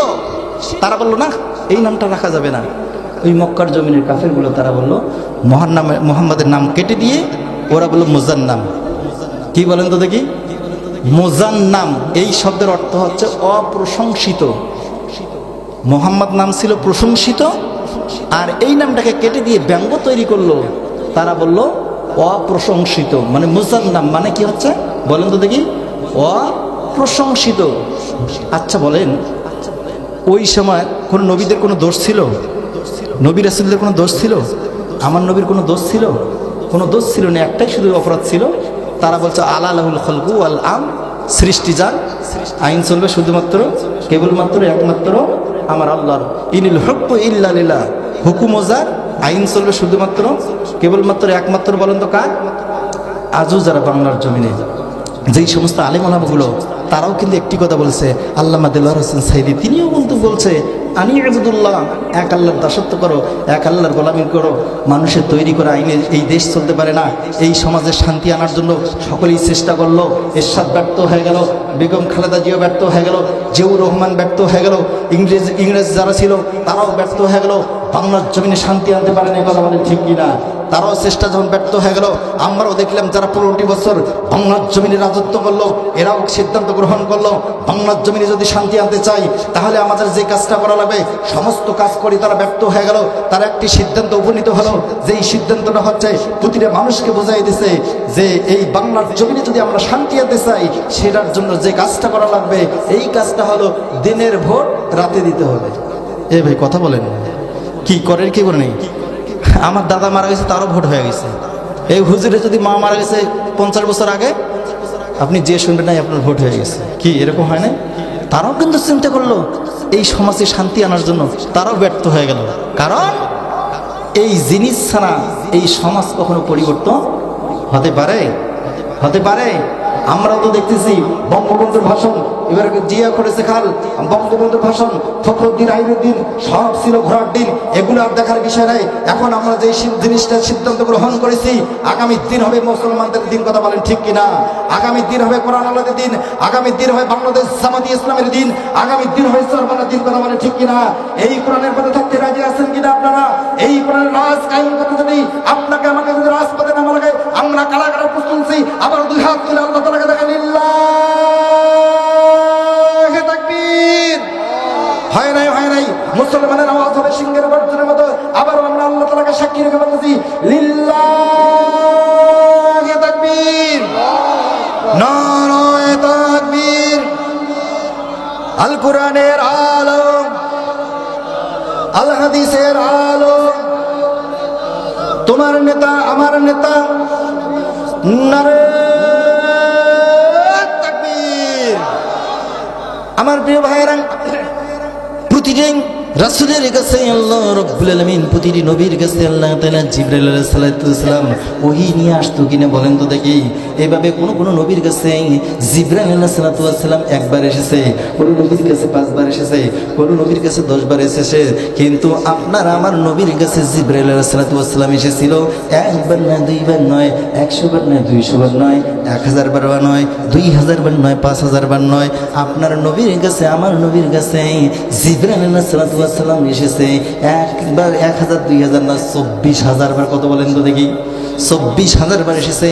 তারা বললো না, এই নামটা রাখা যাবে না। ওই মক্কার জমিনের কাফেরগুলো তারা বললো মোহাম্মদের নাম কেটে দিয়ে ওরা বললো মুজান্নাম। কি বলেন তো দেখি? মুজান্নাম এই শব্দের অর্থ হচ্ছে অপ্রশংসিত। মোহাম্মদ নাম ছিল প্রশংসিত, আর এই নামটাকে কেটে দিয়ে ব্যঙ্গ তৈরি করলো। তারা বলল অপ্রশংসিত, মানে মুজান্নাম মানে কি হচ্ছে বলেন তো দেখি? অপ্রশংসিত। আচ্ছা বলেন, ওই সময় কোন নবীদের কোনো দোষ ছিল? নবী রাসূলদের কোনো দোষ ছিল? আমার নবীর কোনো দোষ ছিল? কোনো দোষ ছিল না, একটাই শুধু অপরাধ ছিল। তারা বলছে আলা লাহুল খলকু ওয়াল আম, সৃষ্টি যার, আইন চলবে শুধুমাত্র কেবলমাত্র একমাত্র আমার আল্লাহর। ইনিল হুকমু ইল্লা লিল্লাহ, হুকুম যার, আইন চলবে শুধুমাত্র কেবলমাত্র একমাত্র বলেন তো কার? আজও যারা বাংলার জমিনে যেই সমস্ত আলেম ওলামাগুলো, তারাও কিন্তু একটি কথা বলছে। আল্লামা দেলোয়ার হোসেন সাইদি তিনিও কিন্তু বলছে আনি আবুদুল্লাহ, এক আল্লাহর দাসত্ব করো, এক আল্লাহর গোলামি করো। মানুষের তৈরি করা আইনে এই দেশ চলতে পারে না। এই সমাজে শান্তি আনার জন্য সকলেই চেষ্টা করলো, এরশাদ ব্যর্থ হয়ে গেল, বেগম খালেদা জিয়াও ব্যর্থ হয়ে গেল, জিয়াউর রহমান ব্যর্থ হয়ে গেল, ইংরেজ যারা ছিল তারাও ব্যর্থ হয়ে গেল। বাংলার জমিনে শান্তি আনতে পারেন, এই কথা বলেন ঠিক কিনা? তারাও চেষ্টা যখন ব্যর্থ হয়ে গেল, আমরাও দেখলাম যারা 15টি বছর বাংলার জমিনে রাজত্ব করলো, এরাও সিদ্ধান্ত গ্রহণ করলো বাংলার জমিনে যদি শান্তি আনতে চাই তাহলে আমাদের যে কাজটা করা লাগবে সমস্ত কাজ করি। তারা ব্যর্থ হয়ে গেল। তারা একটি সিদ্ধান্ত উপনীত হলো, যেই সিদ্ধান্তটা হচ্ছে প্রতিটা মানুষকে বোঝাই দিছে যে এই বাংলার জমিনে যদি আমরা শান্তি আনতে চাই সেটার জন্য যে কাজটা করা লাগবে এই কাজটা হলো দিনের ভোট রাতে দিতে হবে। এ ভাই কথা বলেন, কি করেন কি করে নেই? আমার দাদা মারা গেছে, তারও ভোট হয়ে গেছে। এই হুজুরে যদি মা মারা গেছে 50 বছর আগে, আপনি যে শুনবেন নাই আপনার ভোট হয়ে গেছে। কি এরকম হয় না? তারাও কিন্তু চিন্তা করলো এই সমাজে শান্তি আনার জন্য, তারাও ব্যর্থ হয়ে গেল। কারণ এই জিনিস ছাড়া এই সমাজ কখনো পরিবর্তন হতে পারে? হতে পারে? আমরাও তো দেখতেছি বঙ্গবন্ধুর ভাষণ, এবার জিয়া করেছে খাল, বঙ্গবন্ধুর ভাষণ, ফখরুদ্দিন আইনুদ্দিন সব ছিল ঘোরার দিন, এগুলো আর দেখার বিষয় নাই। এখন আমরা যে জিনিসটা সিদ্ধান্ত গ্রহণ করেছি, আগামী দিন হবে মুসলমানদের দিন, কথা বলেন ঠিক কিনা? আগামী দিন হবে কোরআন আল্লাহর দিন, আগামী দিন হবে বাংলাদেশ জামাতি ইসলামের দিন, আগামী দিন হবে সরমানের দিন, কথা বলেন ঠিক কিনা? এই কোরআনের পথে থাকতে রাজি আছেন কিনা আপনারা? এই কোরআনের রাজ কায়েম করতে যদি আপনাকে আমাকে যদি রাজপথে নামা লাগে, আমরা কারা কারা প্রস্তুত আছি? আবার দুই হাত তুলে আল্লাহ তাআলাকে দেখেন, লিল্লাহি তাকবীর। হয় নাই, হয় নাই, মুসলমানের আওয়াজ হবে সিংহের গর্জনের মতো। আবার আমরা আল্লাহ তাআলাকে সাক্ষী রেখে বলতেছি লিল্লাহি তাকবীর, নারায়ে তাকবীর। আল কোরআনের আলো, আল হাদিসের আলো, তোমার নেতা আমার নেতা, নারে তাকবীর। আমার প্রিয় ভাইয়েরা, প্রতিদিন রাসূলের কাছে আল্লাহ রাব্বুল আলামিন, প্রতিটি নবীর কাছে আল্লাহ তাআলা জিবরাইল আলাইহিস সালাম ওহী নিয়ে আসতো কিনা বলেন তো দেখি? এভাবে কোন নবীর কাছে জিবরাইল আলাইহিস সালাম একবার এসেছে, কোন নবীর কাছে 5 বার এসেছে, কোন নবীর কাছে 10 বার এসেছে। কিন্তু আপনার আমার নবীর কাছে জিবরাইল আলাইহিস সালাম এসেছিল একবার না, 2 বার নয়, 100 বার নয়, 200 বার নয়, 1000 বার নয়, 2000 বার নয়, 5000 বার নয়। আপনার নবীর কাছে আমার নবীর কাছে জিবরাইল আলাইহিস সালাম এসেছে একবার 1000, 2000 না, 24,000 বার। কত বলেন তো দেখি? 24,000 বার এসেছে।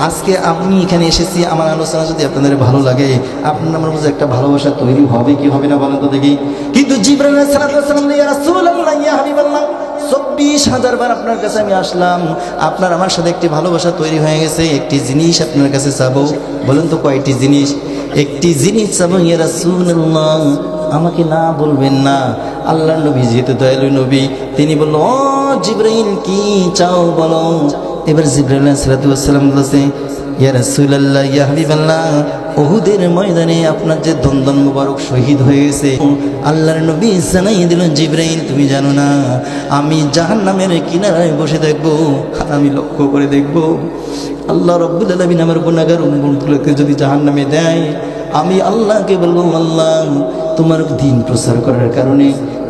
আজকে আমি এখানে এসেছি, আমার আলোচনা যদি আপনাদের ভালো লাগে, আপনার আমার মধ্যে একটা ভালোবাসা তৈরি হবে কি হবে না বলেন তো দেখি? কিন্তু জিবরাইল আলাইহিস সালাম, ইয়া রাসূলুল্লাহ, ইয়া হাবিবাল্লাহ, 24,000 বার আপনার কাছে আমি আসলাম, আপনার আমার সাথে একটি ভালোবাসা তৈরি হয়ে গেছে। একটি জিনিস আপনার কাছে চাবো, বলেন তো কয়টি জিনিস? একটি জিনিস চাবো ইয়া রাসূলুল্লাহ, আমাকে না বলবেন না। আল্লাহর নবী যেহেতু দয়ালু নবী, তিনি বলল, ও জিবরাইল কি চাও বলো। এবার জিবরাইল আলাইহিস সালাম বলেছে, ইয়া রাসূলুল্লাহ, ইয়া হাবিবাল্লাহ, উহুদের ময়দানে আপনার যে দন্দন মুবারক শহীদ হয়ে গেছে, আল্লাহর নবী জানাই দিল, জিবরাইল তুমি জানো না আমি জাহান্নামের কিনারায় বসে দেখব, আর আমি লক্ষ্য করে দেখব আল্লাহ রাব্বুল আলামিন আমার গুনাহগার উম্মতগুলোকে যদি জাহান্নামে দেয়, আমি আল্লাহকে বলবো, আল্লাহ তোমার দিন প্রচার করার কারণে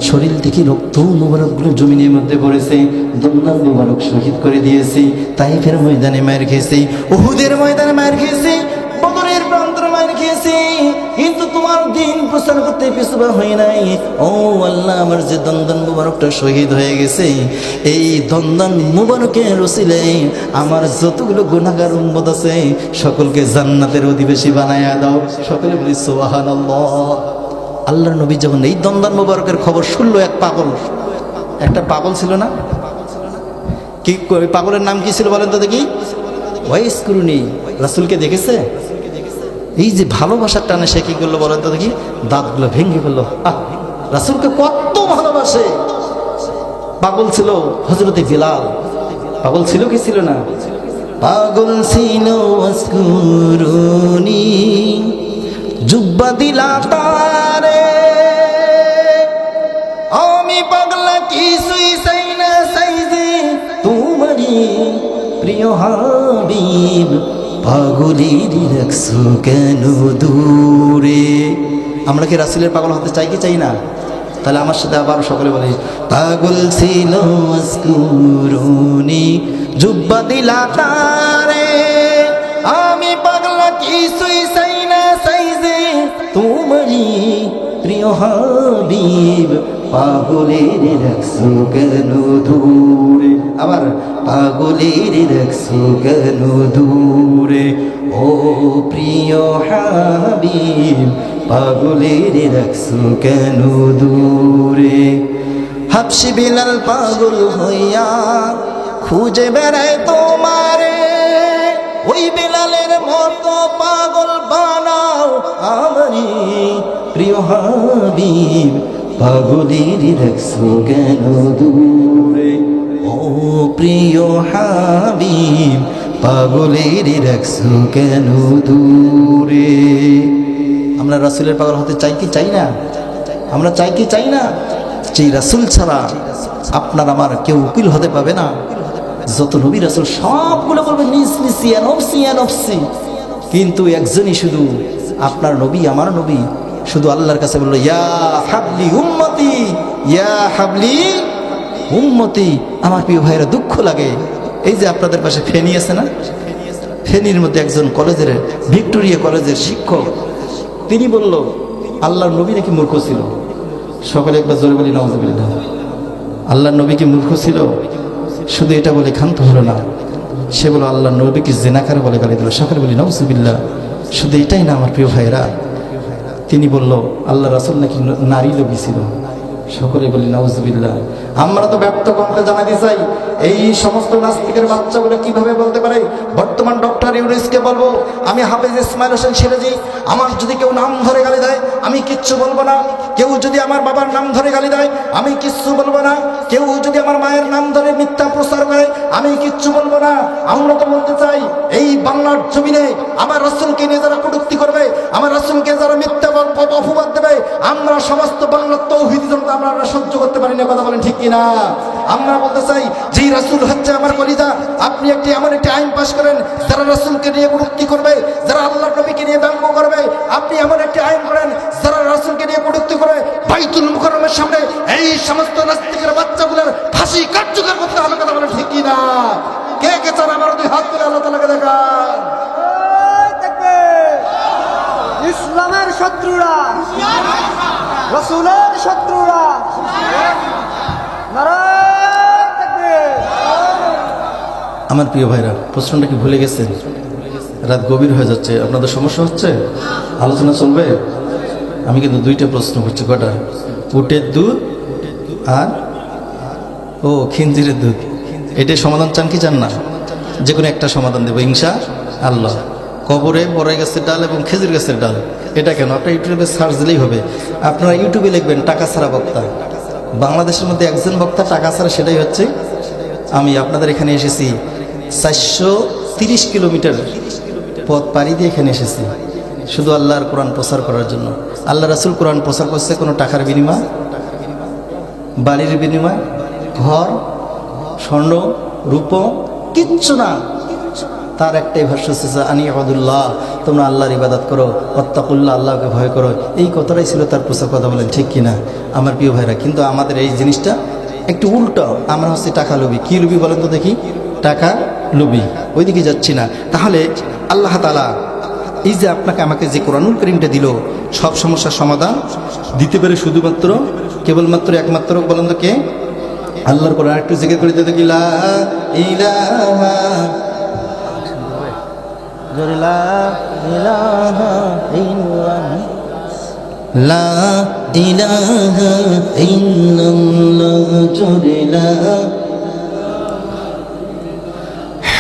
শরীর থেকে রক্ত মুবারকগুলো জমিনের মধ্যে পড়েছে, দন্দন মুবারক শহীদ করে দিয়েছি, তাইফের ময়দানে মায়ের খেয়েছি, উহুদের ময়দানে মায়ের খেয়েছি, বদরের প্রান্তরে মায়ের খেয়েছি, কিন্তু তোমার দিন প্রচার করতে পিছুপা হয় নাই। ও আল্লাহ, আমার যে দন্দন মুবারকটা শহীদ হয়ে গেছে, এই দন্দন মুবারকের ওসিলে আমার যতগুলো গুনাহগার উম্মত আছে সকলকে জান্নাতের অধিবাসী বানায়া দাও। সকলে বলি সুবহানাল্লাহ। আল্লাহর নবী যখন এই দন্দন মুবারকের খবর শুনলো, একটা পাগল ছিল না, কি পাগলের নাম কি ছিল বলেন তো দেখি? ওয়াইস কুরুনি। রাসূলকে দেখেছে, এই যে ভালোবাসার টানে সে কি করলো বলেন তো দেখি? দাঁতগুলো ভেঙে ফেললো। রাসূলকে কত ভালোবাসে। পাগল ছিল হযরতে বিলাল। পাগল ছিল কি ছিল না? পাগল ছিল ওয়াসকুরুনি, জুব্বা দিলা তারে, আমি পাগলা কিছুই চাই না, চাই যে তোমারই প্রিয় হাবিব, পাগলের রাখছো কেন দূরে। আমরা কি রাসূলের পাগল হতে চাই কি চাই না? তাহলে আমার সাথে আবার সকলে বলি, পাগল ছিল ওয়াসকুরুনি, জুব্বা দিলা তারে, আমি পাগলা কিছুই চাই না, চাই যে তোমারই প্রিয় হাবিব, পাগলের রাখছো কেন দূরে। আবার পাগলের রাখছো কেন দূরে, ও প্রিয় হাবিব, পাগলের রাখছো কেন দূরে। হাবশি বিলাল পাগল হইয়া খুঁজে বেড়ায় তোমারে, ওই বিলালের মতো পাগল বানাও আমারি প্রিয় হাবিব, পাগলের রাখছো কেন দূরে, ও প্রিয় হাবিব, পাগলের রাখছো কেন দূরে। আমরা রাসূলের পাগল হতে চাই কি চাই না? আমরা চাই কি চাই না? যেই রাসূল ছাড়া আপনার আমার কেউ উকিল হতে পাবে না। যত নবী রাসূল সবগুলো বলবে নিজ নিজ ইয়া নফসি ইয়া নফসি, কিন্তু একজনই শুধু আপনার নবী, আমার নবী, শুধু আল্লাহর কাছে বললো ইয়া হাবলি উম্মতি, ইয়া হাবলি উম্মতি। আমার প্রিয় ভাইরা, দুঃখ লাগে, এই যে আপনাদের পাশে ফেনী আছে না, ফেনীর মধ্যে একজন কলেজের, ভিক্টোরিয়া কলেজের শিক্ষক, তিনি বলল আল্লাহর নবী নাকি মূর্খ ছিল। সকলে একবার জোরে বলি নাউযুবিল্লাহ। আল্লাহর নবী কি মূর্খ ছিল? শুধু এটা বলে ক্ষান্ত হলো না, সে বলো আল্লাহর নবীকে জিনাকার বলে গালি দিল। সকলে বলি নাউযুবিল্লাহ। শুধু এটাই না আমার প্রিয় ভাইরা, তিনি বলল আল্লাহ রাসূল নাকি নারী লোভী ছিল। সকলে বলি নাউযুবিল্লাহ। আমরা তো ব্যক্ত কণ্ঠে জানাতে চাই, এই সমস্ত নাস্তিকের বাচ্চাগুলো কিভাবে বলতে পারে? বর্তমান ডক্টর ইউনুসকে বলবো, আমি হাফেজ ইসমাইল হোসেন সিরাজি, আমার যদি কেউ নাম ধরে গালি দেয় আমি কিচ্ছু বলবো না। কেউ যদি আমার বাবার নাম ধরে গালি দেয় আমি কিচ্ছু বলবো না। কেউ যদি আমার মায়ের নাম ধরে মিথ্যা প্রচার করে আমি কিচ্ছু বলবো না। আমরা তো বলতে চাই, এই বাংলার জমিনে আমার রাসূলকে নিয়ে যারা কটূক্তি করবে, আমার রাসূলকে যারা মিথ্যা অপবাদ দেবে, আমরা সমস্ত বাংলার তৌহিদি জনতা আমরা সহ্য করতে পারি না। কথা বলেন ঠিক কিনা? আমরা বলতে চাই, যে রাসূল হচ্ছে আমার কলিজা, আপনি এমন একটি আইন পাশ করেন, যারা রাসূলকে নিয়ে কটূক্তি করবে, যারা আল্লাহর নবীকে নিয়ে ব্যঙ্গ করবে, আপনি এমন একটি আইন করেন যারা রাসূলকে নিয়ে কটূক্তি করবে, বাইতুল মুকাররমের সামনে এই সমস্ত নাস্তিকের বাচ্চাগুলোর ফাঁসি কার্যকর করতে হবে। কথা বলেন ঠিক কিনা? কে কে চান আমার দুই হাত তুলে আল্লাহ তাআলাকে দেখান। ইসলামের শত্রুরা, রাসূলের শত্রুরা, নারায়ে তাকবীর। আমার প্রিয় ভাইরা, প্রশ্নটা কি ভুলে গেছেন? রাত গভীর হয়ে যাচ্ছে, আপনাদের সমস্যা হচ্ছে? আলোচনা চলবে? আমি কিন্তু দুইটা প্রশ্ন করছি। কটা? উটের দুধ আর খিনজিরের দুধ, এটাই সমাধান চান কি চান না? যে কোনো একটা সমাধান দেবো ইনশাআল্লাহ। কবরে বড় গাছের ডাল এবং খেজুর গাছের ডাল, এটা কেন? আপনার ইউটিউবে সার্চ দিলেই হবে। আপনারা ইউটিউবে লিখবেন টাকা ছাড়া বক্তা। বাংলাদেশের মধ্যে একজন বক্তা টাকা ছাড়া, সেটাই হচ্ছে আমি। আপনাদের এখানে এসেছি 430 কিলোমিটার পথ পাড়ি দিয়ে এখানে এসেছি শুধু আল্লাহর কোরআন প্রচার করার জন্য। আল্লাহ রাসূল কোরআন প্রচার করছে কোনো টাকার বিনিময়, বাড়ির বিনিময়, ঘর, স্বর্ণ, রূপ কিচ্ছু না। তার একটাই ভাষ্য হচ্ছে আনি আবদুল্লাহ, তোমরা আল্লাহর ইবাদত করো, ওয়াত্তাকুল্লাহ, আল্লাহকে ভয় করো। এই কথাটাই ছিল তার প্রচার। কথা বলেন ঠিক কিনা আমার প্রিয় ভাইরা? কিন্তু আমাদের এই জিনিসটা একটু উল্টো। আমরা হচ্ছে টাকা লোভী। কি লোভী বলেন তো দেখি? টাকা লোভী, ওইদিকে যাচ্ছি না। তাহলে আল্লাহ তাআলা এই যে আপনাকে আমাকে যে কোরআনুল কারীমটা দিল, সব সমস্যার সমাধান দিতে পারে শুধুমাত্র কেবলমাত্র একমাত্র বলেন তো কে? আল্লাহর কোরআন একটু জিকির করে দিতে কি লা ইলাহা লা ইলাহা ইল্লাল্লাহ, লা ইলাহা ইল্লাল্লাহ, জোরে লা।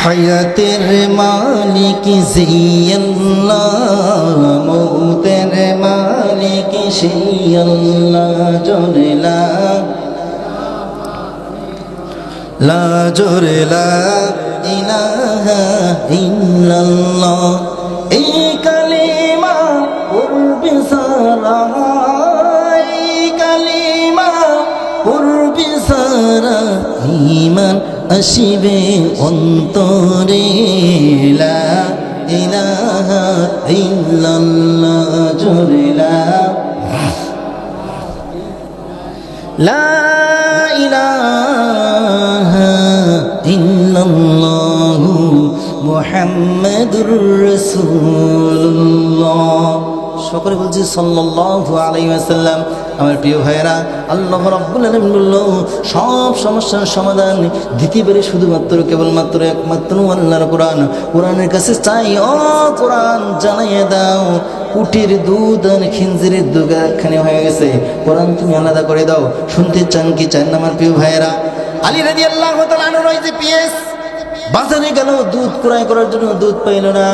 হায়াতের মালিক জিয়াল্লাহ, মৌতের মালিক শিয়াল্লাহ, জোরে লা লা, জোরে লা ইলাহা ইল্লাল্লাহ। এই কালিমা পড়বে সারা, এই কালিমা পড়বে সারা, ঈমান আসিবে অন্তরে, লা ইলাহা ইল্লাল্লাহ, জোরে লা লা ইলাহা ইল্লাল্লাহু মুহাম্মাদুর রাসূলুল্লাহ। সকলে বলছি সাল্লাল্লাহু আলাইহি ওয়াসাল্লাম। আমার প্রিয় ভাইয়েরা, আল্লাহ রাব্বুল আলামিন বলল সব সমস্যার সমাধান দিতে পারে শুধুমাত্র কেবলমাত্র একমাত্র আল্লাহর কোরআন। কোরআনের কাছে চাই, ও কোরআন জানাইয়ে দাও উটের দুধ আর খিনজিরের দুধ একখানে হয়ে গেছে, কোরআন তুমি আলাদা করে দাও। শুনতে চান কি চান না আমার প্রিয় ভাইয়েরা? আলী রাদিয়াল্লাহু তাআলা আনহু যে পিএস বাজারে গেল দুধ ক্রয় করার জন্য, দুধ পাইল না।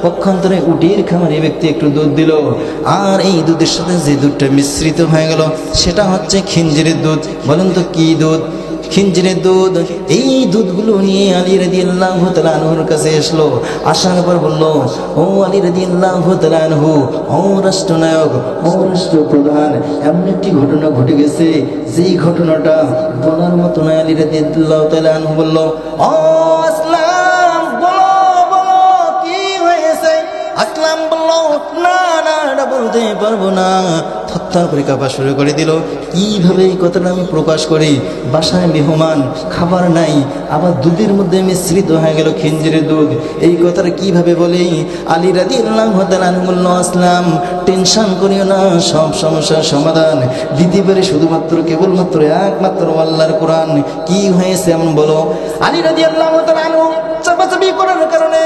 পক্ষান্তরে উটের খামারি ব্যক্তি একটু দুধ দিল, আর এই দুধের সাথে যে দুধটা মিশ্রিত হয়ে গেল সেটা হচ্ছে খিনজিরের দুধ। বলেন তো কি দুধ? খিনজিরের দুধ। এই দুধগুলো নিয়ে আলী রাদিয়াল্লাহু তাআলা আনহুর কাছে আসলো। আসার পর বলল, ও আলী রাদিয়াল্লাহু তাআলা আনহু, ও রাষ্ট্রনায়ক, ও রাষ্ট্রপ্রধান, এমন একটি ঘটনা ঘটে গেছে যেই ঘটনাটা বলার মতো নয়। আলী রাদিয়াল্লাহু তাআলা আনহু বলল, ও আসলাম, বলো বলো কি হয়েছে? আসলাম বলল, না না, এটা বলতে পারবো না। থরথর করে কাঁপা শুরু করে দিল। কিভাবে এই কথাটা আমি প্রকাশ করি? বাসায় মেহমান, খাবার নাই, আবার দুধের মধ্যে মিশ্রিত হয়ে গেল খিনজিরের দুধ। এই কথাটা কিভাবে বলি? আলী রাদিয়াল্লাহু তাআলা আনহু বলল, আসলাম টেনশন করিও না, সব সমস্যার সমাধান দিতে পারে শুধুমাত্র কেবলমাত্র একমাত্র আল্লাহর কোরআন। কি হয়েছে এমন বলো? আলী রাদিয়াল্লাহু তাআলা আনহু চাপাচাপি করার কারণে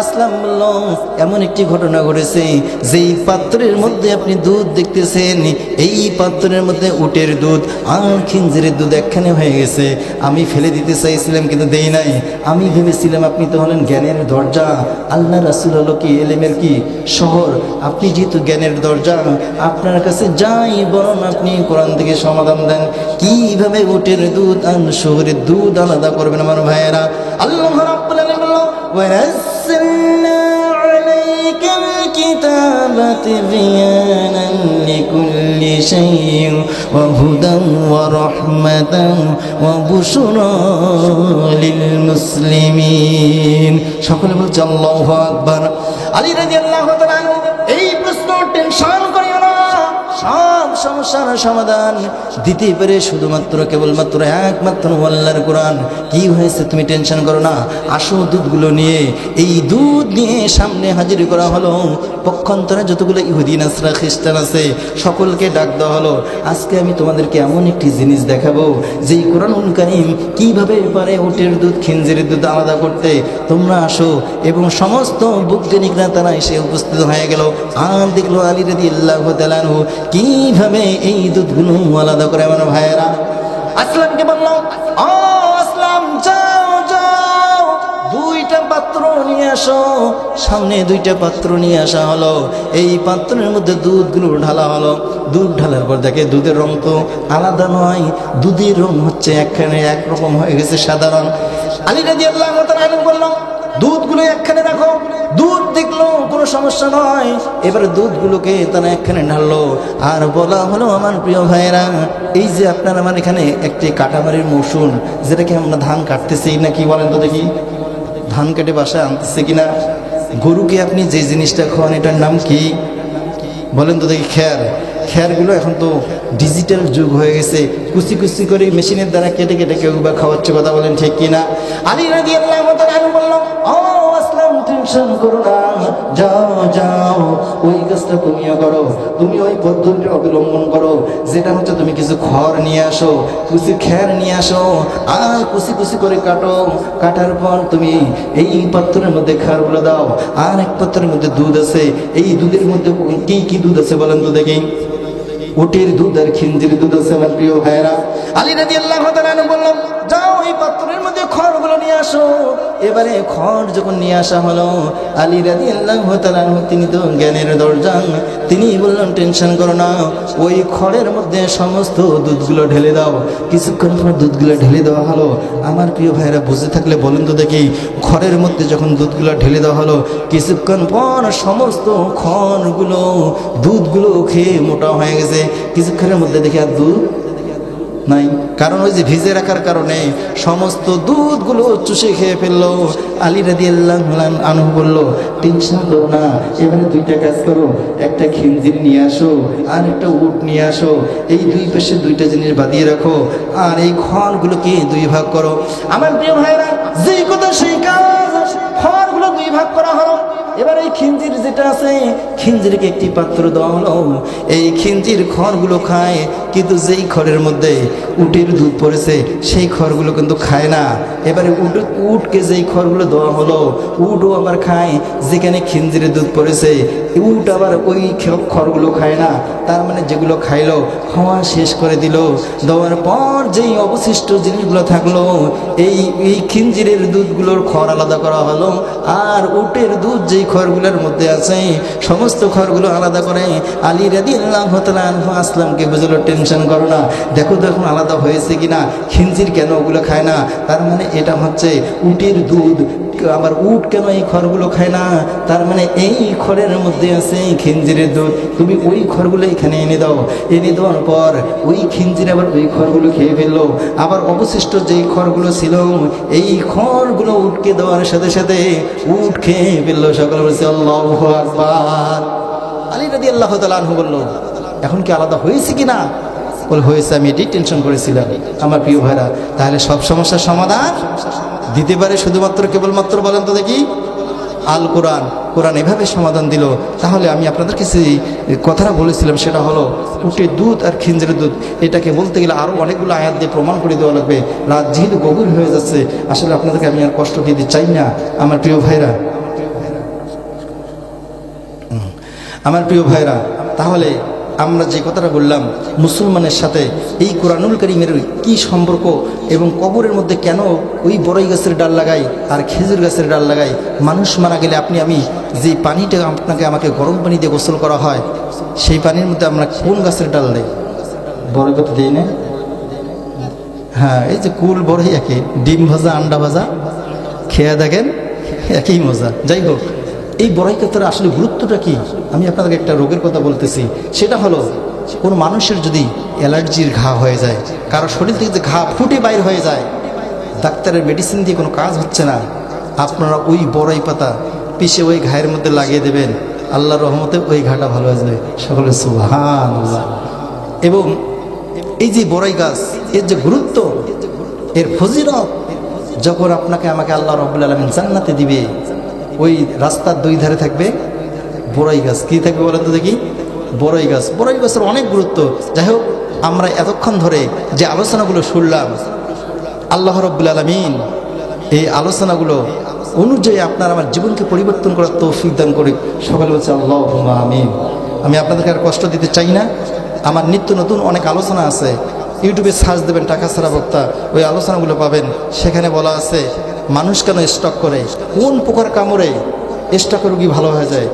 আসলাম বলল, এমন একটি ঘটনা ঘটেছে যেই পাত্রের মধ্যে আপনি দুধ দেখতেছেন, এই পাত্রের মধ্যে উটের দুধ আর খিনজিরের দুধ একখানে হয়ে গেছে। আমি ফেলে দিতে চাইছিলাম কিন্তু দেই নাই। আমি ভেবেছিলাম আপনি তো হলেন জ্ঞানের দরজা, আল্লাহ রাসূল হলো কি এলেমের কি শহর। আপনি যেহেতু জ্ঞানের দরজা, আপনার কাছে যাই বরং আপনি কোরআন থেকে সমাধান দেন। কিভাবে উটের দুধ আর শহরের দুধ আলাদা করবেন আমার ভাইয়েরা? আল্লাহ রাব্বুল আলামিন বলল, ওয়ানাজ্জালনা আলাইকাল কিতাবা তিবয়ানান লিকুল্লি শাইইন ওয়া হুদান ওয়া রাহমাতান ওয়া বুশরা লিল মুসলিমিন। সকলে বলছে আল্লাহু আকবার। আলী রাদিয়াল্লাহু তাআলা এই প্রশ্ন টেনশন করিও না, সব সমস্যার সমাধান দিতে পারে শুধুমাত্র কেবলমাত্র একমাত্র আল্লাহর কোরআন। কি হয়েছে তুমি টেনশন করো না, আসো দুধগুলো নিয়ে। এই দুধ নিয়ে সামনে হাজির করা হলো। পক্ষান্তরে যতগুলো ইহুদি নাসরা খ্রিস্টান আছে সকলকে ডাক দেওয়া হলো। আজকে আমি তোমাদেরকে এমন একটি জিনিস দেখাবো যেই কোরআনুল কারীম কিভাবে পারে উটের দুধ খিনজিরের দুধ আলাদা করতে। তোমরা আসো। এবং সমস্ত বৈজ্ঞানিকরা তারা এসে উপস্থিত হয়ে গেল। আর দেখলো আলী রাদিয়াল্লাহু তাআলা আনহু কিভাবে এই দুধগুলো আলাদা করে। আমার ভাইয়েরা, আসলামকে বলল, ও আসলাম, যাও যাও দুইটা পাত্র নিয়ে আসো। সামনে দুইটা পাত্র নিয়ে আসা হলো। এই পাত্রের মধ্যে দুধগুলো ঢালা হলো। দুধ ঢালার পর দেখে দুধের রং তো আলাদা নয়, দুধের রং হচ্ছে একখানে একরকম হয়ে গেছে, সাধারণ। আলী রাদিয়াল্লাহু তাআলা আনহু বলল, দুধগুলো একখানে রাখো, দুধ দেখলো কোনো সমস্যা নয়, এবারে দুধগুলোকে তারা একখানে ঢাললো আর বলা হলো আমার প্রিয় ভাইয়েরা, এই যে আপনার আমার এখানে একটি কাটামারির মৌসুম, যেটাকে আমরা ধান কাটতেছি নাকি বলেন তো দেখি, ধান কেটে বাসায় আনতেছে কিনা, গরুকে আপনি যে জিনিসটা খাওয়ান এটার নাম কি বলেন তো দেখি, খ্যারগুলো এখন তো ডিজিটাল যুগ হয়ে গেছে, কুচি কুচি করে মেশিনের দ্বারা কেটে কেটে কেউ বা খাওয়াচ্ছে, কথা বলেন ঠিক কিনা। আলী রাদিয়াল্লাহু তাআলা বলল, ও আসলাম টেনশন করো না, যাও যাও ওই কাজটা তুমিও করো, তুমি ওই পদ্ধতিটা অবলম্বন করো, যেটা হচ্ছে তুমি কিছু খড় নিয়ে আসো, কুচি খ্যার নিয়ে আসো আর কুচি কুচি করে কাটো, কাটার পর তুমি এই পাত্রের মধ্যে খারগুলো দাও, আর এক পাত্রের মধ্যে দুধ আছে, এই দুধের মধ্যে কি কি দুধ আছে বলেন তো দেখি, উটের দুধ আর খিনজির দুধ আছে আমার প্রিয় ভাইয়েরা। আলী রাদিয়াল্লাহু তাআলা বলল, যাও এই পাত্রের মধ্যে খড়গুলো নিয়ে আসো। এবারে খড় যখন নিয়ে আসা হলো, আলী রাদিয়াল্লাহু তাআলা তিনি তো জ্ঞানের দরজা, তিনি বললেন টেনশন করো না, ওই খড়ের মধ্যে সমস্ত দুধগুলো ঢেলে দাও। কিছুক্ষণ পর দুধগুলো ঢেলে দেওয়া হলো। আমার প্রিয় ভাইয়েরা বুঝে থাকলে বলেন তো দেখি, খড়ের মধ্যে যখন দুধগুলো ঢেলে দেওয়া হলো, কিছুক্ষণ পর সমস্ত খড়গুলো দুধগুলো খেয়ে মোটা হয়ে গেছে। কিছুক্ষণের মধ্যে দেখি আর দুধ নাই, কারণ ওই যে ভিজে রাখার কারণে সমস্ত দুধগুলো চুষে খেয়ে ফেললো। আলী রাদিয়াল্লাহু আনহু বলল, টেনশন করো না, এবারে দুইটা কাজ করো, একটা খিনজির নিয়ে আসো আর একটা উট নিয়ে আসো, এই দুই পাশে দুইটা জিনিস বাঁধিয়ে রাখো আর এই খড়গুলোকে দুই ভাগ করো। আমার প্রিয় ভাইরা, যেই কথা সেই কাজ, খড়গুলো দুই ভাগ করা হলো। এবার এই খিনজির যেটা আছে, খিনজিরকে একটি পাত্র দেওয়া হলো, এই খিনজির খড়গুলো খায়, কিন্তু যেই খড়ের মধ্যে উটের দুধ পড়েছে সেই খড়গুলো কিন্তু খায় না। এবারে উটকে যেই খড়গুলো দেওয়া হলো, উটও আবার খায়, যেখানে খিনজিরের দুধ পড়েছে উট আবার ওই খড়গুলো খায় না। তার মানে যেগুলো খাইলো খাওয়া শেষ করে দিল, দেওয়ার পর যেই অবশিষ্ট জিনিসগুলো থাকলো, এই খিনজিরের দুধগুলোর খড় আলাদা করা হলো, আর উটের দুধ যেই খড়গুলোর মধ্যে আছে সমস্ত খড়গুলো আলাদা করে আলী রাদিয়াল্লাহু তাআলা আনহু আসলামকে বুঝলো, টেনশন করো না, দেখো তো এখন আলাদা হয়েছে কিনা, খিনজির কেন ওগুলো খায় না, তার মানে এটা হচ্ছে উটের দুধ, আবার উট কেন এই খড়গুলো খায় না, তার মানে এই খড়ের মধ্যে আছে খিনজিরের দুধ, তুমি ওই খড়গুলো এখানে এনে দাও। এনে দেওয়ার পর ওই খিনজির আবার ওই খড়গুলো খেয়ে ফেললো, আবার অবশিষ্ট যেই খড়গুলো ছিল এই খড়গুলো উটকে দেওয়ার সাথে সাথে উট খেয়ে ফেললো। সকলে বলছে আল্লাহু আকবার। আলী রাদিয়াল্লাহু তাআলা আনহু বলল, এখন কি আলাদা হয়েছে কিনা? বলে হয়েছে, আমি এটাই টেনশন করেছিলাম। আমার প্রিয় ভাইরা, তাহলে সব সমস্যার সমাধান দিতে পারে শুধুমাত্র কেবলমাত্র বলেন তো দেখি আল কোরআন। কোরআন এভাবে সমাধান দিল। তাহলে আমি আপনাদের কাছে কথাটা বলেছিলাম, সেটা হলো উটের দুধ আর খিনজিরের দুধ, এটাকে বলতে গেলে আরও অনেকগুলো আয়াত দিয়ে প্রমাণ করে দেওয়া লাগবে। রাত যেহেতু গভীর হয়ে যাচ্ছে, আসলে আপনাদেরকে আমি আর কষ্ট দিতে চাই না। আমার প্রিয় ভাইরা, তাহলে আমরা যে কথাটা বললাম, মুসলমানের সাথে এই কোরআনুল কারীমের কি সম্পর্ক, এবং কবরের মধ্যে কেন ওই বড়ই গাছের ডাল লাগাই আর খেজুর গাছের ডাল লাগাই, মানুষ মারা গেলে আমি যে পানিটা আমাকে গরম পানি দিয়ে গোসল করা হয়, সেই পানির মধ্যে আমরা কোন গাছের ডাল দেই? বড় কথা দিই না? হ্যাঁ, এই যে কুল বড়ই একই, ডিম ভাজা আন্ডা ভাজা খেয়ে দেখেন একই মজা। যাই হোক, এই বড়াই কথার আসলে গুরুত্বটা কি, আমি আপনাদেরকে একটা রোগের কথা বলতেছি। সেটা হলো, কোনো মানুষের যদি অ্যালার্জির ঘা হয়ে যায়, কারো শরীর থেকে যে ঘা ফুটে বাইর হয়ে যায়, ডাক্তারের মেডিসিন দিয়ে কোনো কাজ হচ্ছে না, আপনারা ওই বড়াই পাতা পিষে ওই ঘায়ের মধ্যে লাগিয়ে দেবেন, আল্লাহর রহমতে ওই ঘাটা ভালো হয়ে যাবে। সকলে সুবহানাল্লাহ। এবং এই যে বড়াই গাছ, এর যে গুরুত্ব, এর ফজিলত, যখন আপনাকে আমাকে আল্লাহ রাব্বুল আলামিন জান্নাতে দিবে, ওই রাস্তার দুই ধারে থাকবে বড়ই গাছ। কি থাকবে বলেন তো দেখি? বড়ই গাছ। বড়ই গাছের অনেক গুরুত্ব। যাই হোক, আমরা এতক্ষণ ধরে যে আলোচনাগুলো শুনলাম, আল্লাহ রাব্বুল আলামিন এই আলোচনাগুলো অনুযায়ী আপনার আমার জীবনকে পরিবর্তন করার তৌফিক দান করে। সকলে বলছে আল্লাহুম্মা আমিন। আমি আপনাদেরকে আর কষ্ট দিতে চাই না। আমার নিত্য নতুন অনেক আলোচনা আছে, ইউটিউবে সার্চ দেবেন টাকা ছাড়া বক্তা, ওই আলোচনাগুলো পাবেন। সেখানে বলা আছে মানুষ কেন স্টক করে, কোন পোকার কামড়ে স্টক রোগী ভালো হয়ে যায়।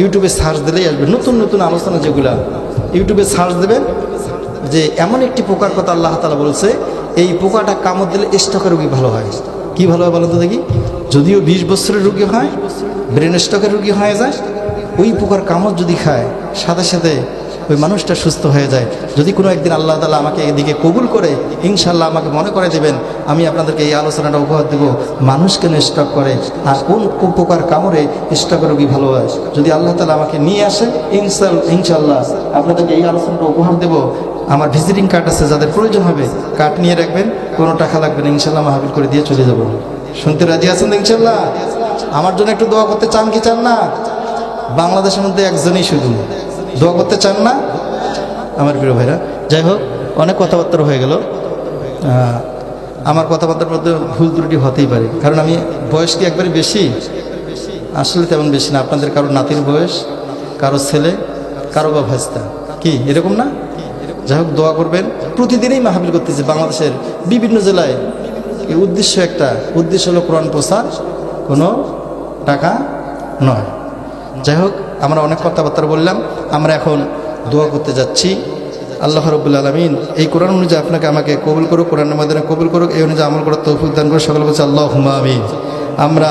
ইউটিউবে সার্চ দিলেই আসবে নতুন নতুন আলোচনা, যেগুলা ইউটিউবে সার্চ দেবেন যে এমন একটি পোকার কথা আল্লাহ তাআলা বলছে, এই পোকাটা কামড় দিলে স্টক রোগী ভালো হয়। কি ভালো হয় বলো তো দেখি? যদিও 20 বছরের রুগী হয়, ব্রেন স্ট্রোকের রুগী হয়ে যায়, ওই পোকার কামড় যদি খায় সাথে সাথে ওই মানুষটা সুস্থ হয়ে যায়। যদি কোনো একদিন আল্লাহ তাআলা আমাকে এদিকে কবুল করে, ইনশাআল্লাহ আমাকে মনে করে দেবেন, আমি আপনাদেরকে এই আলোচনাটা উপহার দেব, মানুষ কেন স্ট্রোক করে আর কোন পোকার কামড়ে স্ট্রোকের রোগী ভালো হয়। যদি আল্লাহ তাআলা আমাকে নিয়ে আসে, ইনশাআল্লাহ আপনাদেরকে এই আলোচনাটা উপহার দেব। আমার ভিজিটিং কার্ড আছে, যাদের প্রয়োজন হবে কার্ড নিয়ে রাখবেন, কোনো টাকা লাগবে না, ইনশাআল্লাহ মাহফিল করে দিয়ে চলে যাব। শুনতে রাজি আছেন ইনশাআল্লাহ? আমার জন্য একটু দোয়া করতে চান কি চান না? বাংলাদেশের মধ্যে একজনই শুধু দোয়া করতে চান না আমার প্রিয় ভাইরা। যাই হোক, অনেক কথাবার্তা হয়ে গেল। আমার কথাবার্তার মধ্যে ভুল ত্রুটি হতেই পারে, কারণ আমি বয়স কি একবারে বেশি? আসলে তেমন বেশি না। আপনাদের কারো নাতির বয়স, কারো ছেলে, কারো বা ভাস্তা, কি এরকম না? যাই হোক, দোয়া করবেন। প্রতিদিনই মাহফিল করতেছি বাংলাদেশের বিভিন্ন জেলায়। এই উদ্দেশ্য হলো কোরআন প্রচার, কোনো টাকা নয়। যাই হোক, আমরা অনেক কথাবার্তা বললাম, আমরা এখন দোয়া করতে যাচ্ছি। আল্লাহ রাব্বুল আলামিন এই কোরআন অনুযায়ী আপনাকে আমাকে কবুল করুক, কোরআনের মাধ্যমে কবুল করুক, এই অনুযায়ী আমল করার তৌফিক দান করুক। সকলে বলছে আল্লাহুম্মা আমিন। আমরা